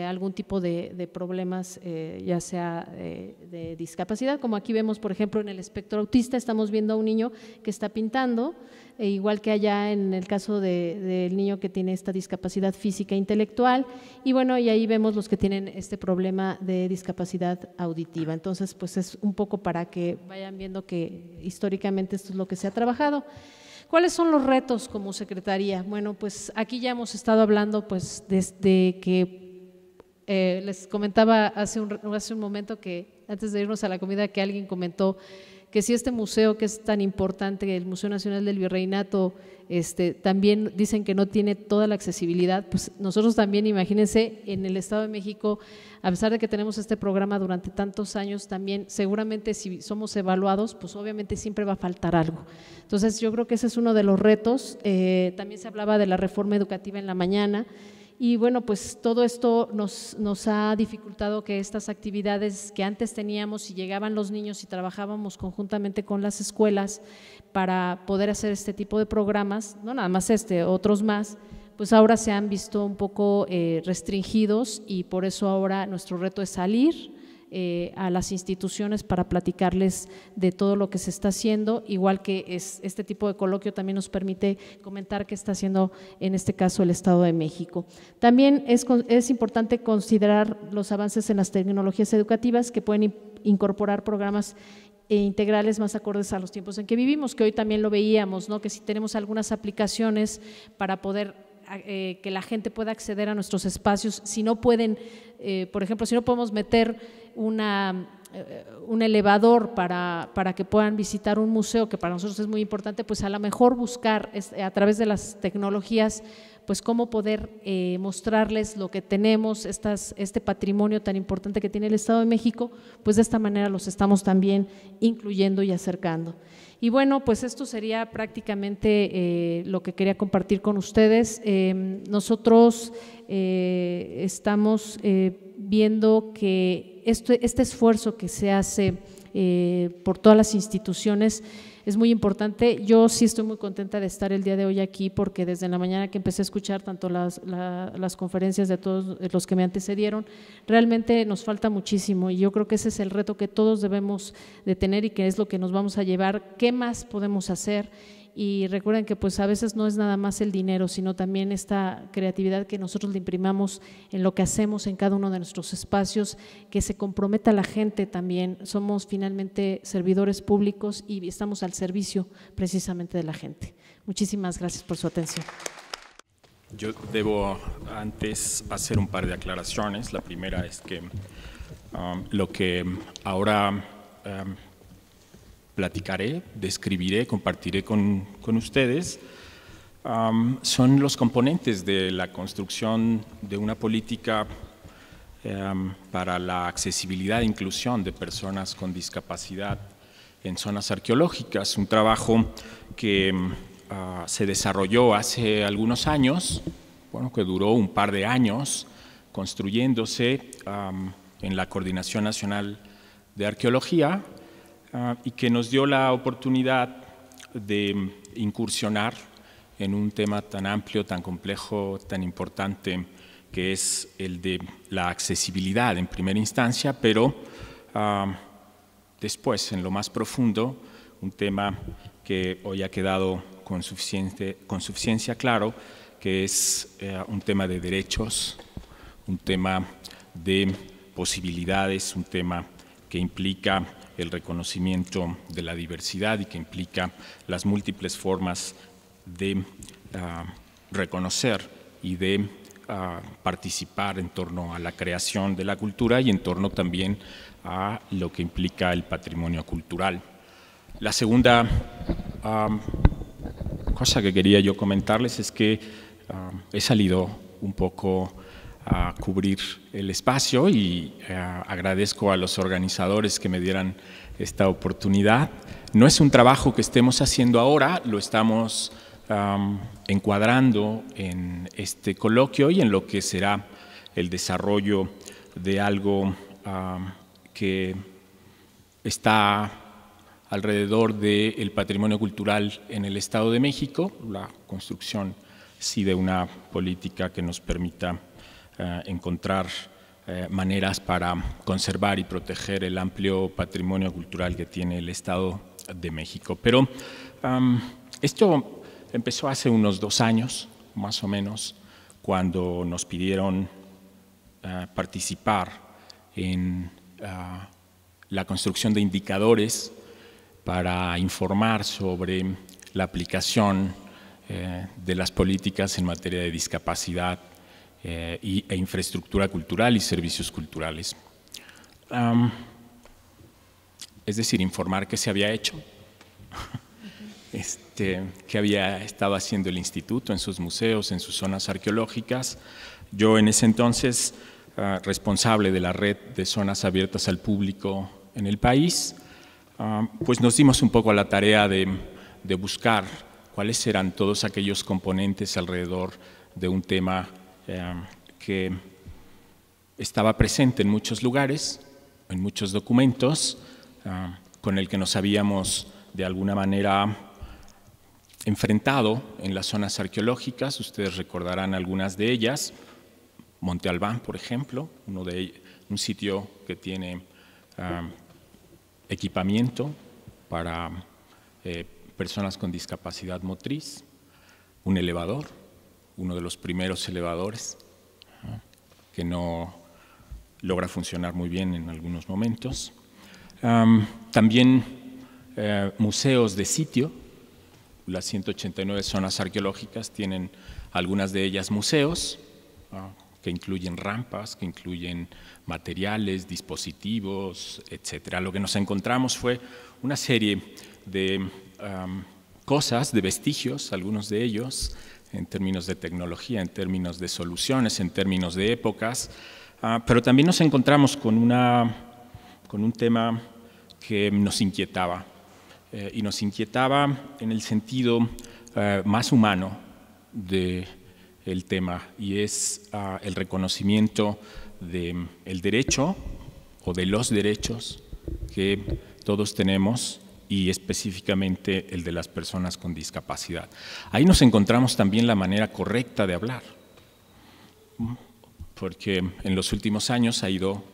algún tipo de problemas, ya sea de discapacidad, como aquí vemos por ejemplo en el espectro autista, estamos viendo a un niño que está pintando, igual que allá en el caso del niño que tiene esta discapacidad física e intelectual, y bueno, y ahí vemos los que tienen este problema de discapacidad auditiva. Entonces pues es un poco para que vayan viendo que históricamente esto es lo que se ha trabajado. ¿Cuáles son los retos como secretaría? Bueno, pues aquí ya hemos estado hablando pues desde que Les comentaba hace un momento que antes de irnos a la comida que alguien comentó que si este museo que es tan importante, el Museo Nacional del Virreinato, también dicen que no tiene toda la accesibilidad, pues nosotros también, imagínense, en el Estado de México, a pesar de que tenemos este programa durante tantos años, también seguramente si somos evaluados, pues obviamente siempre va a faltar algo. Entonces yo creo que ese es uno de los retos. También se hablaba de la reforma educativa en la mañana. Y bueno, pues todo esto nos ha dificultado que estas actividades que antes teníamos y llegaban los niños y trabajábamos conjuntamente con las escuelas para poder hacer este tipo de programas, no nada más otros más, pues ahora se han visto un poco restringidos y por eso ahora nuestro reto es salir a las instituciones para platicarles de todo lo que se está haciendo, igual que este tipo de coloquio también nos permite comentar qué está haciendo en este caso el Estado de México. También es importante considerar los avances en las tecnologías educativas que pueden incorporar programas integrales más acordes a los tiempos en que vivimos, que hoy también lo veíamos, ¿no? Que si tenemos algunas aplicaciones para poder que la gente pueda acceder a nuestros espacios, si no pueden, por ejemplo, si no podemos meter un elevador para que puedan visitar un museo, que para nosotros es muy importante, pues a lo mejor buscar a través de las tecnologías, pues cómo poder mostrarles lo que tenemos, este patrimonio tan importante que tiene el Estado de México, pues de esta manera los estamos también incluyendo y acercando. Y bueno, pues esto sería prácticamente lo que quería compartir con ustedes. Nosotros estamos viendo que este esfuerzo que se hace por todas las instituciones es muy importante. Yo sí estoy muy contenta de estar el día de hoy aquí porque desde la mañana que empecé a escuchar tanto las conferencias de todos los que me antecedieron, realmente nos falta muchísimo y yo creo que ese es el reto que todos debemos de tener y que es lo que nos vamos a llevar. ¿Qué más podemos hacer? Y recuerden que pues a veces no es nada más el dinero, sino también esta creatividad que nosotros le imprimamos en lo que hacemos en cada uno de nuestros espacios, que se comprometa la gente también. Somos finalmente servidores públicos y estamos al servicio precisamente de la gente. Muchísimas gracias por su atención. Yo debo antes hacer un par de aclaraciones. La primera es que lo que ahora platicaré, describiré, compartiré con ustedes, son los componentes de la construcción de una política para la accesibilidad e inclusión de personas con discapacidad en zonas arqueológicas, un trabajo que se desarrolló hace algunos años, bueno, que duró un par de años construyéndose en la Coordinación Nacional de Arqueología, y que nos dio la oportunidad de incursionar en un tema tan amplio, tan complejo, tan importante, que es el de la accesibilidad en primera instancia, pero después, en lo más profundo, un tema que hoy ha quedado con suficiencia claro, que es un tema de derechos, un tema de posibilidades, un tema que implica el reconocimiento de la diversidad y que implica las múltiples formas de reconocer y de participar en torno a la creación de la cultura y en torno también a lo que implica el patrimonio cultural. La segunda cosa que quería yo comentarles es que he salido un poco a cubrir el espacio y agradezco a los organizadores que me dieran esta oportunidad. No es un trabajo que estemos haciendo ahora, lo estamos encuadrando en este coloquio y en lo que será el desarrollo de algo que está alrededor del patrimonio cultural en el Estado de México, la construcción sí de una política que nos permita encontrar maneras para conservar y proteger el amplio patrimonio cultural que tiene el Estado de México. Pero esto empezó hace unos 2 años, más o menos, cuando nos pidieron participar en la construcción de indicadores para informar sobre la aplicación de las políticas en materia de discapacidad e infraestructura cultural y servicios culturales. Es decir, informar qué se había hecho, qué había estado haciendo el instituto en sus museos, en sus zonas arqueológicas. Yo en ese entonces, responsable de la red de zonas abiertas al público en el país, pues nos dimos un poco a la tarea de buscar cuáles eran todos aquellos componentes alrededor de un tema que estaba presente en muchos lugares, en muchos documentos, con el que nos habíamos de alguna manera enfrentado en las zonas arqueológicas. Ustedes recordarán algunas de ellas. Monte Albán, por ejemplo, un sitio que tiene equipamiento para personas con discapacidad motriz, un elevador, uno de los primeros elevadores, que no logra funcionar muy bien en algunos momentos. También museos de sitio. Las 189 zonas arqueológicas tienen algunas de ellas museos, que incluyen rampas, que incluyen materiales, dispositivos, etcétera. Lo que nos encontramos fue una serie de cosas, de vestigios, algunos de ellos, en términos de tecnología, en términos de soluciones, en términos de épocas, pero también nos encontramos con un tema que nos inquietaba, y nos inquietaba en el sentido más humano del tema, y es el reconocimiento del derecho o de los derechos que todos tenemos, y específicamente el de las personas con discapacidad. Ahí nos encontramos también la manera correcta de hablar, porque en los últimos años ha ido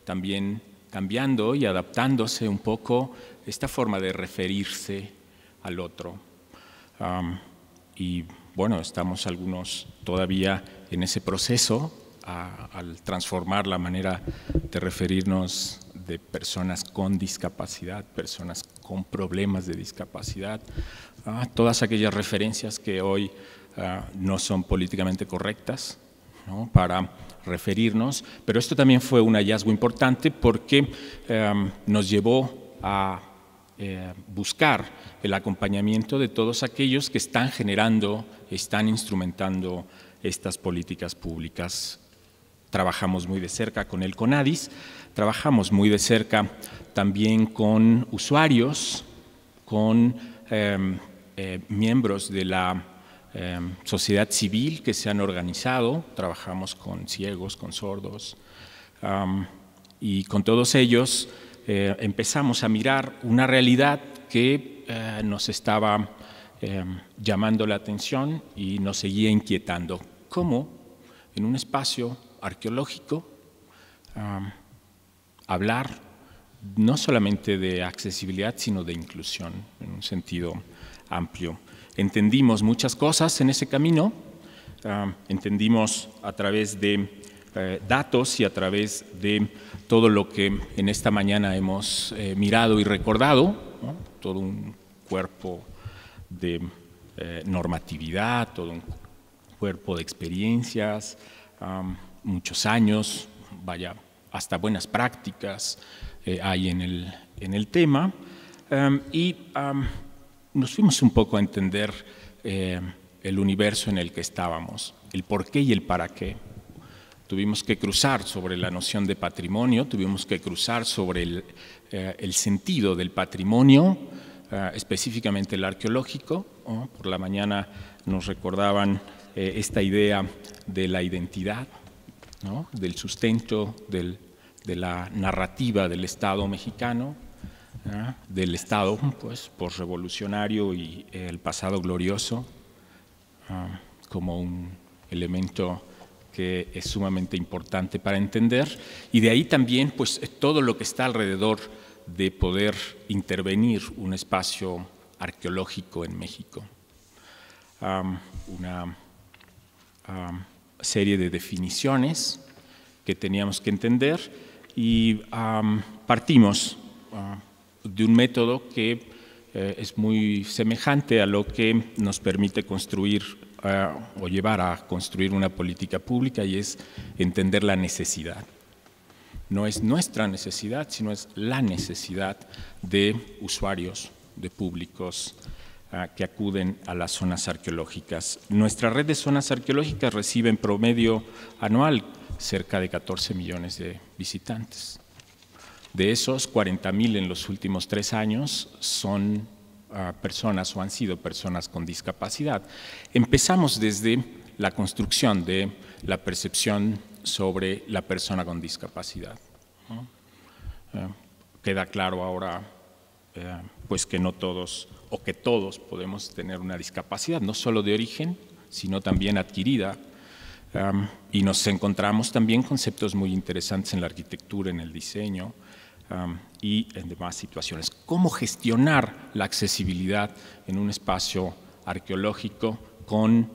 también cambiando y adaptándose un poco esta forma de referirse al otro. Y bueno, estamos algunos todavía en ese proceso al transformar la manera de referirnos de personas con discapacidad, personas con problemas de discapacidad, todas aquellas referencias que hoy no son políticamente correctas, ¿no?, para referirnos, pero esto también fue un hallazgo importante porque nos llevó a buscar el acompañamiento de todos aquellos que están generando, están instrumentando estas políticas públicas. Trabajamos muy de cerca con el CONADIS, trabajamos muy de cerca también con usuarios, con miembros de la sociedad civil que se han organizado, trabajamos con ciegos, con sordos, y con todos ellos empezamos a mirar una realidad que nos estaba llamando la atención y nos seguía inquietando. ¿Cómo en un espacio arqueológico hablar no solamente de accesibilidad, sino de inclusión en un sentido amplio? Entendimos muchas cosas en ese camino, entendimos a través de datos y a través de todo lo que en esta mañana hemos mirado y recordado, ¿no?, todo un cuerpo de normatividad, todo un cuerpo de experiencias, muchos años, vaya, hasta buenas prácticas hay en el tema, y nos fuimos un poco a entender el universo en el que estábamos, el por qué y el para qué. Tuvimos que cruzar sobre la noción de patrimonio, tuvimos que cruzar sobre el sentido del patrimonio, específicamente el arqueológico, ¿no? Por la mañana nos recordaban esta idea de la identidad, ¿no?, del sustento de la narrativa del Estado mexicano, del Estado pues posrevolucionario y el pasado glorioso, como un elemento que es sumamente importante para entender, y de ahí también pues todo lo que está alrededor de poder intervenir un espacio arqueológico en México. Una serie de definiciones que teníamos que entender, y partimos de un método que es muy semejante a lo que nos permite construir o llevar a construir una política pública, y es entender la necesidad. No es nuestra necesidad, sino es la necesidad de usuarios, de públicos que acuden a las zonas arqueológicas. Nuestra red de zonas arqueológicas recibe en promedio anual cerca de 14 millones de visitantes. De esos, 40,000 en los últimos 3 años son personas o han sido personas con discapacidad. Empezamos desde la construcción de la percepción sobre la persona con discapacidad. Queda claro ahora pues que no todos o que todos podemos tener una discapacidad, no solo de origen, sino también adquirida. Y nos encontramos también conceptos muy interesantes en la arquitectura, en el diseño y en demás situaciones. ¿Cómo gestionar la accesibilidad en un espacio arqueológico con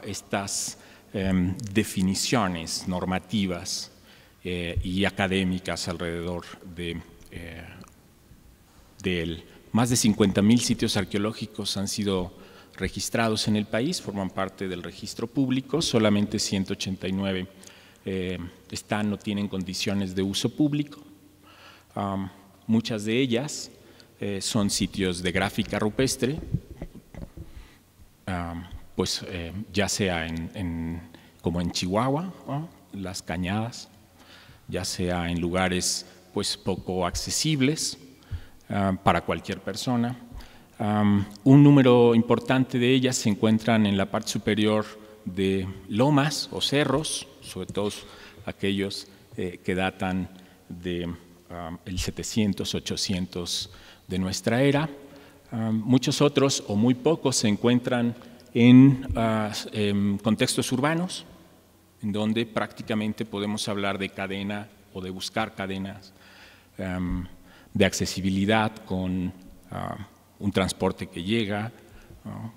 estas definiciones normativas y académicas alrededor de él? Más de 50,000 sitios arqueológicos han sido registrados en el país, forman parte del registro público, solamente 189 no tienen condiciones de uso público. Muchas de ellas son sitios de gráfica rupestre, ya sea como en Chihuahua, ¿no? Las Cañadas, ya sea en lugares pues poco accesibles para cualquier persona. Un número importante de ellas se encuentran en la parte superior de lomas o cerros, sobre todo aquellos que datan de el 700, 800 de nuestra era. Muchos otros o muy pocos se encuentran en contextos urbanos, en donde prácticamente podemos hablar de cadena o de buscar cadenas de accesibilidad con un transporte que llega,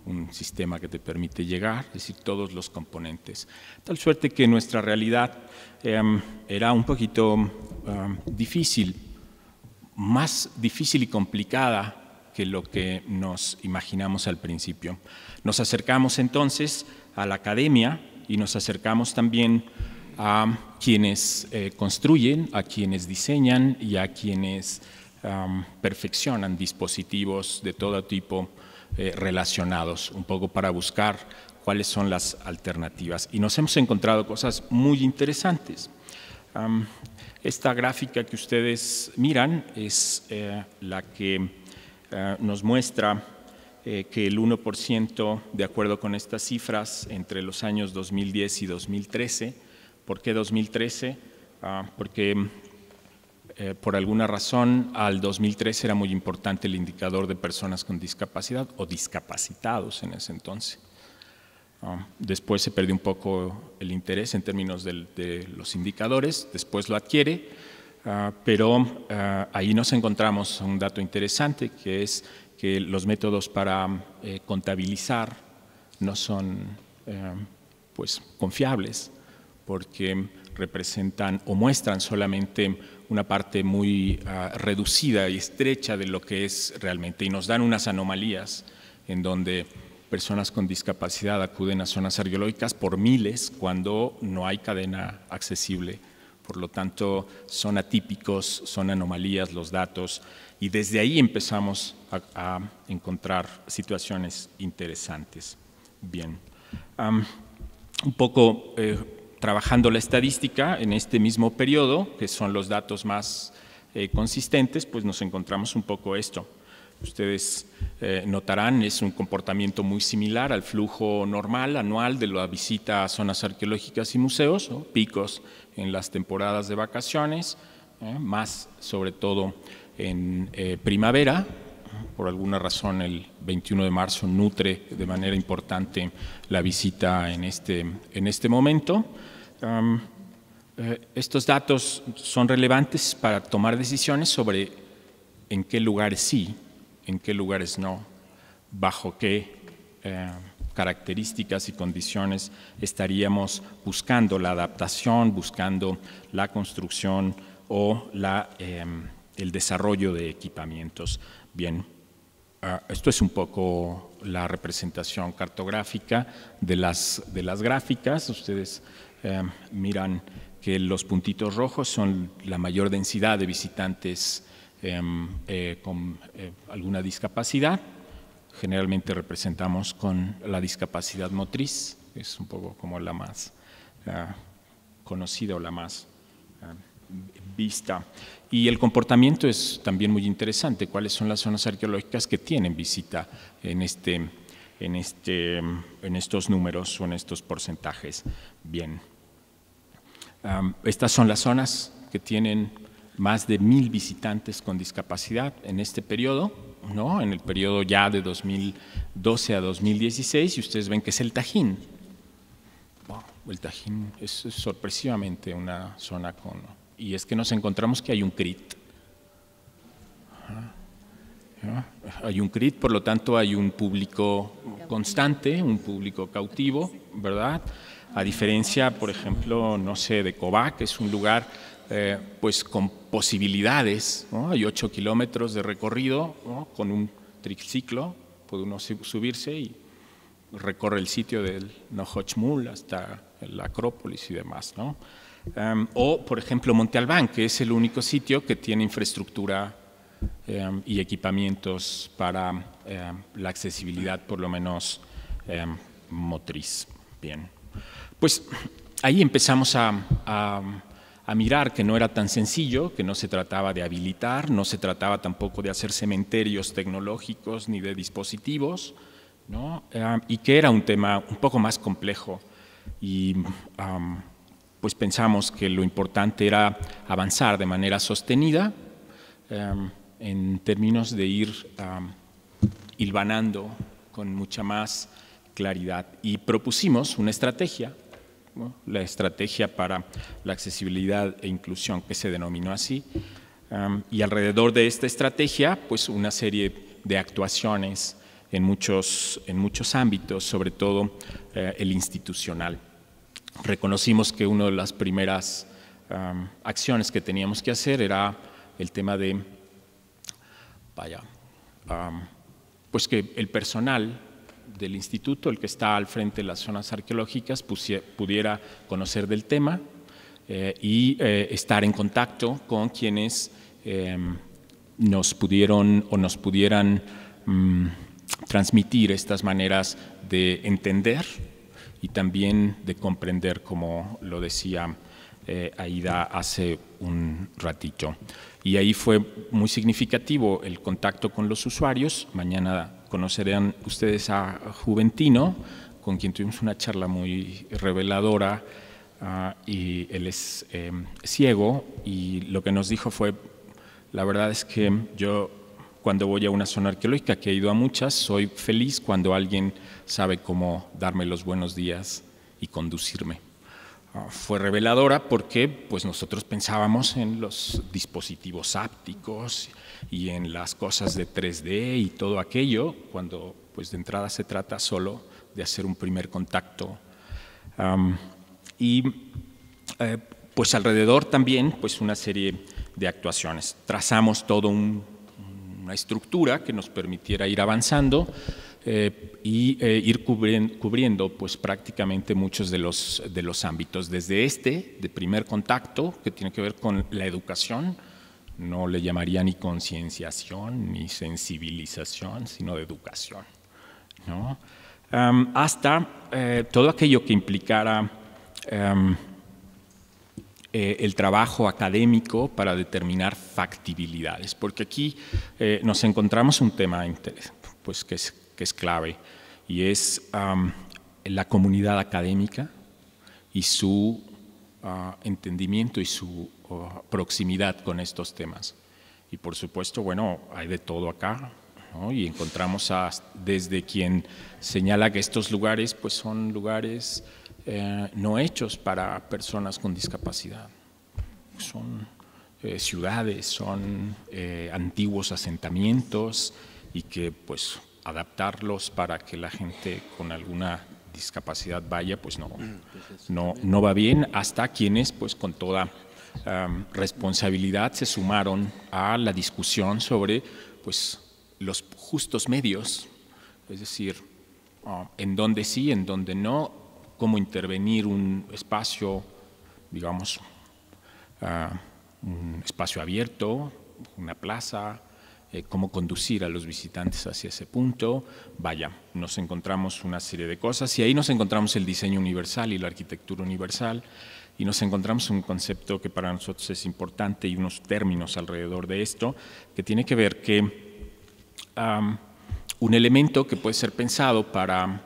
un sistema que te permite llegar, es decir, todos los componentes. Tal suerte que nuestra realidad era un poquito difícil, más difícil y complicada que lo que nos imaginamos al principio. Nos acercamos entonces a la academia y nos acercamos también a quienes construyen, a quienes diseñan y a quienes perfeccionan dispositivos de todo tipo relacionados, un poco para buscar cuáles son las alternativas. Y nos hemos encontrado cosas muy interesantes. Esta gráfica que ustedes miran es la que nos muestra que el 1%, de acuerdo con estas cifras, entre los años 2010 y 2013. ¿Por qué 2013? Porque por alguna razón al 2013 era muy importante el indicador de personas con discapacidad o discapacitados en ese entonces. Después se perdió un poco el interés en términos de los indicadores, después lo adquiere, pero ahí nos encontramos un dato interesante, que es que los métodos para contabilizar no son pues confiables, porque representan o muestran solamente una parte muy reducida y estrecha de lo que es realmente, y nos dan unas anomalías en donde personas con discapacidad acuden a zonas arqueológicas por miles cuando no hay cadena accesible. Por lo tanto, son atípicos, son anomalías los datos, y desde ahí empezamos a encontrar situaciones interesantes. Bien, un poco trabajando la estadística en este mismo periodo, que son los datos más consistentes, pues nos encontramos un poco esto. Ustedes notarán, es un comportamiento muy similar al flujo normal anual de la visita a zonas arqueológicas y museos, ¿no? Picos en las temporadas de vacaciones, más sobre todo en primavera. Por alguna razón el 21 de marzo nutre de manera importante la visita en este momento. Estos datos son relevantes para tomar decisiones sobre en qué lugares sí, en qué lugares no, bajo qué características y condiciones estaríamos buscando la adaptación, buscando la construcción o el desarrollo de equipamientos. Bien, Esto es un poco la representación cartográfica de las gráficas. Ustedes miran que los puntitos rojos son la mayor densidad de visitantes con alguna discapacidad. Generalmente representamos con la discapacidad motriz, es un poco como la más conocida o la más vista. Y el comportamiento es también muy interesante. ¿Cuáles son las zonas arqueológicas que tienen visita en estos números o en estos porcentajes? Bien. Estas son las zonas que tienen más de 1000 visitantes con discapacidad en este periodo, ¿no? En el periodo ya de 2012 a 2016, y ustedes ven que es el Tajín. Wow, el Tajín es sorpresivamente una zona con... Y es que nos encontramos que hay un CRIT. Hay un CRIT, por lo tanto hay un público constante, un público cautivo, ¿verdad? A diferencia, por ejemplo, no sé, de Cobá, que es un lugar pues con posibilidades, ¿no? Hay 8 kilómetros de recorrido, ¿no? Con un triciclo, puede uno subirse y recorre el sitio del Nohochmul hasta la Acrópolis y demás, ¿no? O, por ejemplo, Monte Albán, que es el único sitio que tiene infraestructura y equipamientos para la accesibilidad, por lo menos motriz. Bien, pues ahí empezamos a mirar que no era tan sencillo, que no se trataba de habilitar, no se trataba tampoco de hacer cementerios tecnológicos ni de dispositivos, ¿no? Y que era un tema un poco más complejo y pues pensamos que lo importante era avanzar de manera sostenida en términos de ir hilvanando con mucha más claridad. Y propusimos una estrategia, ¿no? La estrategia para la accesibilidad e inclusión, que se denominó así, y alrededor de esta estrategia, pues una serie de actuaciones en muchos ámbitos, sobre todo el institucional. Reconocimos que una de las primeras acciones que teníamos que hacer era el tema de, pues que el personal del instituto, el que está al frente de las zonas arqueológicas, pudiera conocer del tema y estar en contacto con quienes nos pudieran transmitir estas maneras de entender y también de comprender, como lo decía Aida hace un ratito. Y ahí fue muy significativo el contacto con los usuarios. Mañana conocerán ustedes a Juventino, con quien tuvimos una charla muy reveladora, y él es ciego, y lo que nos dijo fue, la verdad es que yo, cuando voy a una zona arqueológica, que he ido a muchas, soy feliz cuando alguien sabe cómo darme los buenos días y conducirme. Fue reveladora porque pues, nosotros pensábamos en los dispositivos ápticos y en las cosas de 3D y todo aquello, cuando pues, de entrada se trata solo de hacer un primer contacto. Pues alrededor también pues, una serie de actuaciones. Trazamos todo una estructura que nos permitiera ir avanzando y ir cubriendo pues, prácticamente muchos de los ámbitos. Desde de primer contacto, que tiene que ver con la educación, no le llamaría ni concienciación ni sensibilización, sino de educación, ¿no? Hasta todo aquello que implicara el trabajo académico para determinar factibilidades, porque aquí nos encontramos un tema pues, que es clave, y es la comunidad académica y su entendimiento y su proximidad con estos temas. Y por supuesto, bueno, hay de todo acá, ¿no? Y encontramos desde quien señala que estos lugares pues, son lugares no hechos para personas con discapacidad. Son ciudades, son antiguos asentamientos y que pues adaptarlos para que la gente con alguna discapacidad vaya, pues no va bien, hasta quienes pues con toda responsabilidad se sumaron a la discusión sobre pues los justos medios, es decir, en dónde sí, en dónde no, cómo intervenir un espacio, digamos, un espacio abierto, una plaza, cómo conducir a los visitantes hacia ese punto. Vaya, nos encontramos una serie de cosas y ahí nos encontramos el diseño universal y la arquitectura universal y nos encontramos un concepto que para nosotros es importante y unos términos alrededor de esto que tiene que ver que un elemento que puede ser pensado para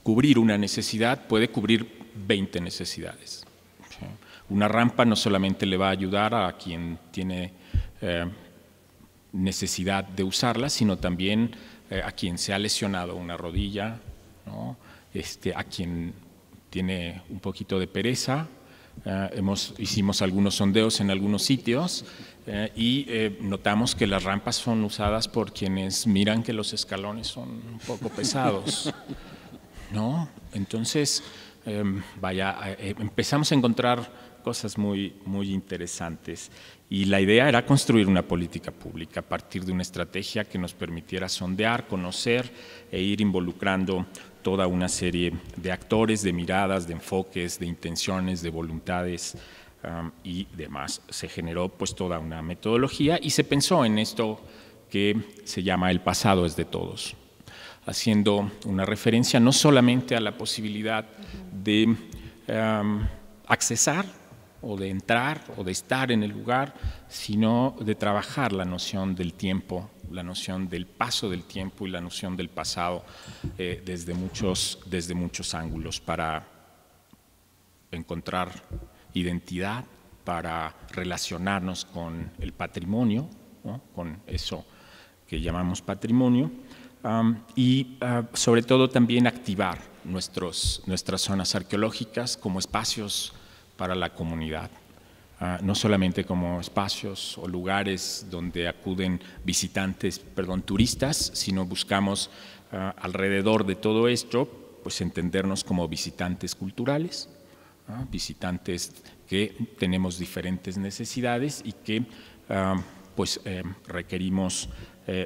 cubrir una necesidad puede cubrir 20 necesidades. ¿Sí? Una rampa no solamente le va a ayudar a quien tiene necesidad de usarla, sino también a quien se ha lesionado una rodilla, ¿no? A quien tiene un poquito de pereza. Hicimos algunos sondeos en algunos sitios y notamos que las rampas son usadas por quienes miran que los escalones son un poco pesados, ¿no? Entonces, empezamos a encontrar cosas muy interesantes y la idea era construir una política pública a partir de una estrategia que nos permitiera sondear, conocer e ir involucrando toda una serie de actores, de miradas, de enfoques, de intenciones, de voluntades y demás. Se generó pues toda una metodología y se pensó en esto que se llama el pasado es de todos, haciendo una referencia no solamente a la posibilidad de accesar o de entrar o de estar en el lugar, sino de trabajar la noción del tiempo, la noción del paso del tiempo y la noción del pasado desde muchos ángulos para encontrar identidad, para relacionarnos con el patrimonio, ¿no? Con eso que llamamos patrimonio, y sobre todo también activar nuestras zonas arqueológicas como espacios para la comunidad, no solamente como espacios o lugares donde acuden turistas, sino buscamos alrededor de todo esto pues entendernos como visitantes culturales, visitantes que tenemos diferentes necesidades y que requerimos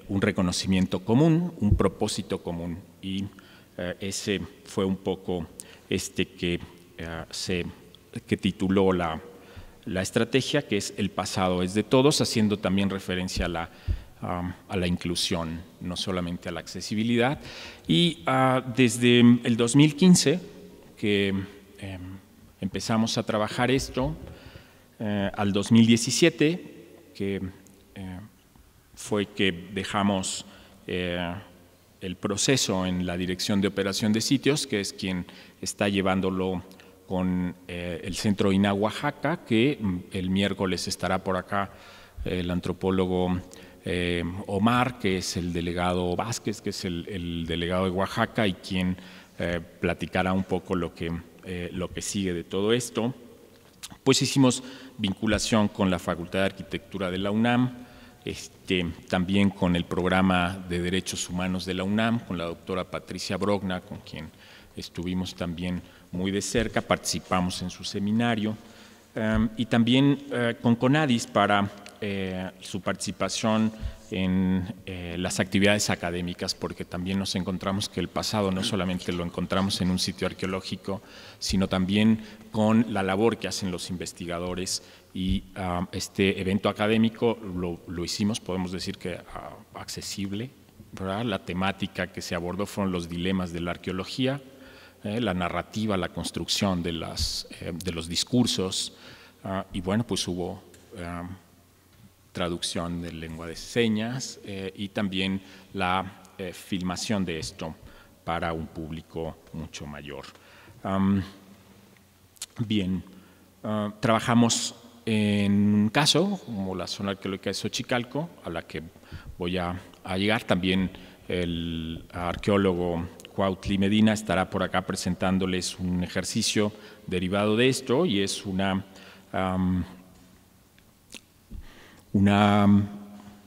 un reconocimiento común, un propósito común, y ese fue un poco que tituló la estrategia, que es el pasado es de todos, haciendo también referencia a la inclusión, no solamente a la accesibilidad. Y desde el 2015 que empezamos a trabajar esto, al 2017 que fue que dejamos el proceso en la Dirección de Operación de Sitios, que es quien está llevándolo con el Centro INAH Oaxaca, que el miércoles estará por acá el antropólogo Omar, que es el delegado Vázquez, que es el delegado de Oaxaca y quien platicará un poco lo que sigue de todo esto. Pues hicimos vinculación con la Facultad de Arquitectura de la UNAM, también con el Programa de Derechos Humanos de la UNAM, con la doctora Patricia Brogna, con quien estuvimos también muy de cerca, participamos en su seminario, y también con CONADIS para su participación en las actividades académicas, porque también nos encontramos que el pasado no solamente lo encontramos en un sitio arqueológico, sino también con la labor que hacen los investigadores, y este evento académico lo hicimos, podemos decir que accesible, ¿verdad? La temática que se abordó fueron los dilemas de la arqueología, la narrativa, la construcción de los discursos, y bueno, pues hubo traducción de lengua de señas y también la filmación de esto para un público mucho mayor. Bien, trabajamos en un caso como la zona arqueológica de Xochicalco, a la que voy a llegar. También el arqueólogo Cuautli Medina estará por acá presentándoles un ejercicio derivado de esto, y es una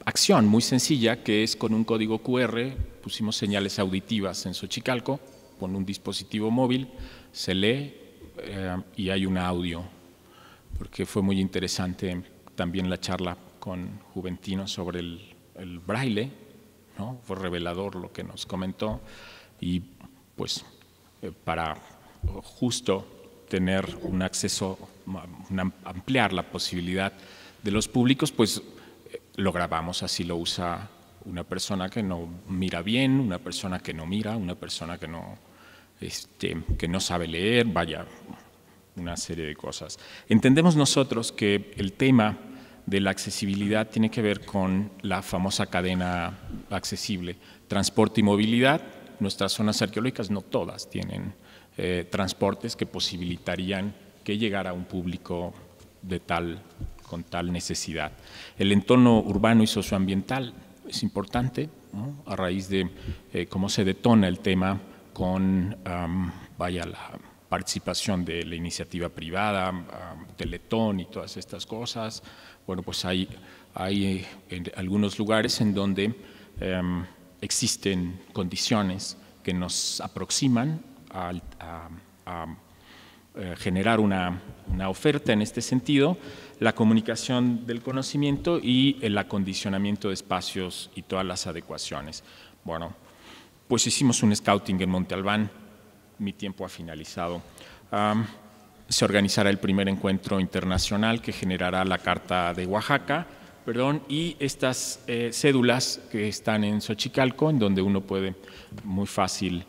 acción muy sencilla, que es con un código QR. Pusimos señales auditivas en Xochicalco con un dispositivo móvil, se lee y hay un audio, porque fue muy interesante también la charla con Juventino sobre el braille, ¿no? Fue revelador lo que nos comentó, y pues para justo tener un acceso, ampliar la posibilidad de los públicos, pues lo grabamos, así lo usa una persona que no mira bien, una persona que no mira, una persona que no sabe leer, vaya, una serie de cosas. Entendemos nosotros que el tema de la accesibilidad tiene que ver con la famosa cadena accesible, transporte y movilidad. Nuestras zonas arqueológicas no todas tienen transportes que posibilitarían que llegara a un público con tal necesidad. El entorno urbano y socioambiental es importante, ¿no? A raíz de cómo se detona el tema con la participación de la iniciativa privada, Teletón y todas estas cosas. Bueno, pues hay en algunos lugares en donde existen condiciones que nos aproximan a generar una oferta en este sentido, la comunicación del conocimiento y el acondicionamiento de espacios y todas las adecuaciones. Bueno, pues hicimos un scouting en Monte Albán, mi tiempo ha finalizado. Se organizará el primer encuentro internacional que generará la Carta de Oaxaca, y estas cédulas que están en Xochicalco, en donde uno puede muy fácil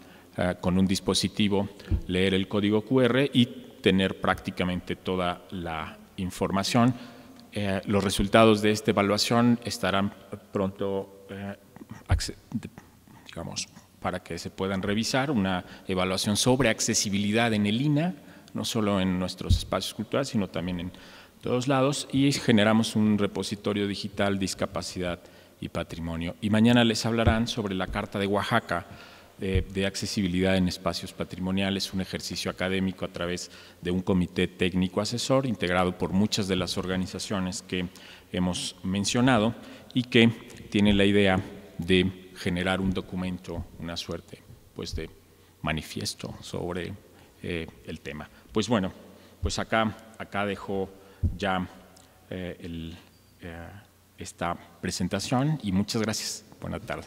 con un dispositivo leer el código QR y tener prácticamente toda la información. Los resultados de esta evaluación estarán pronto, digamos, para que se puedan revisar, una evaluación sobre accesibilidad en el INAH, no solo en nuestros espacios culturales, sino también en todos lados, y generamos un repositorio digital, discapacidad y patrimonio. Y mañana les hablarán sobre la Carta de Oaxaca de accesibilidad en espacios patrimoniales, un ejercicio académico a través de un comité técnico asesor integrado por muchas de las organizaciones que hemos mencionado y que tiene la idea de generar un documento, una suerte pues de manifiesto sobre el tema. Pues bueno, pues acá dejo ya esta presentación y muchas gracias. Buena tarde.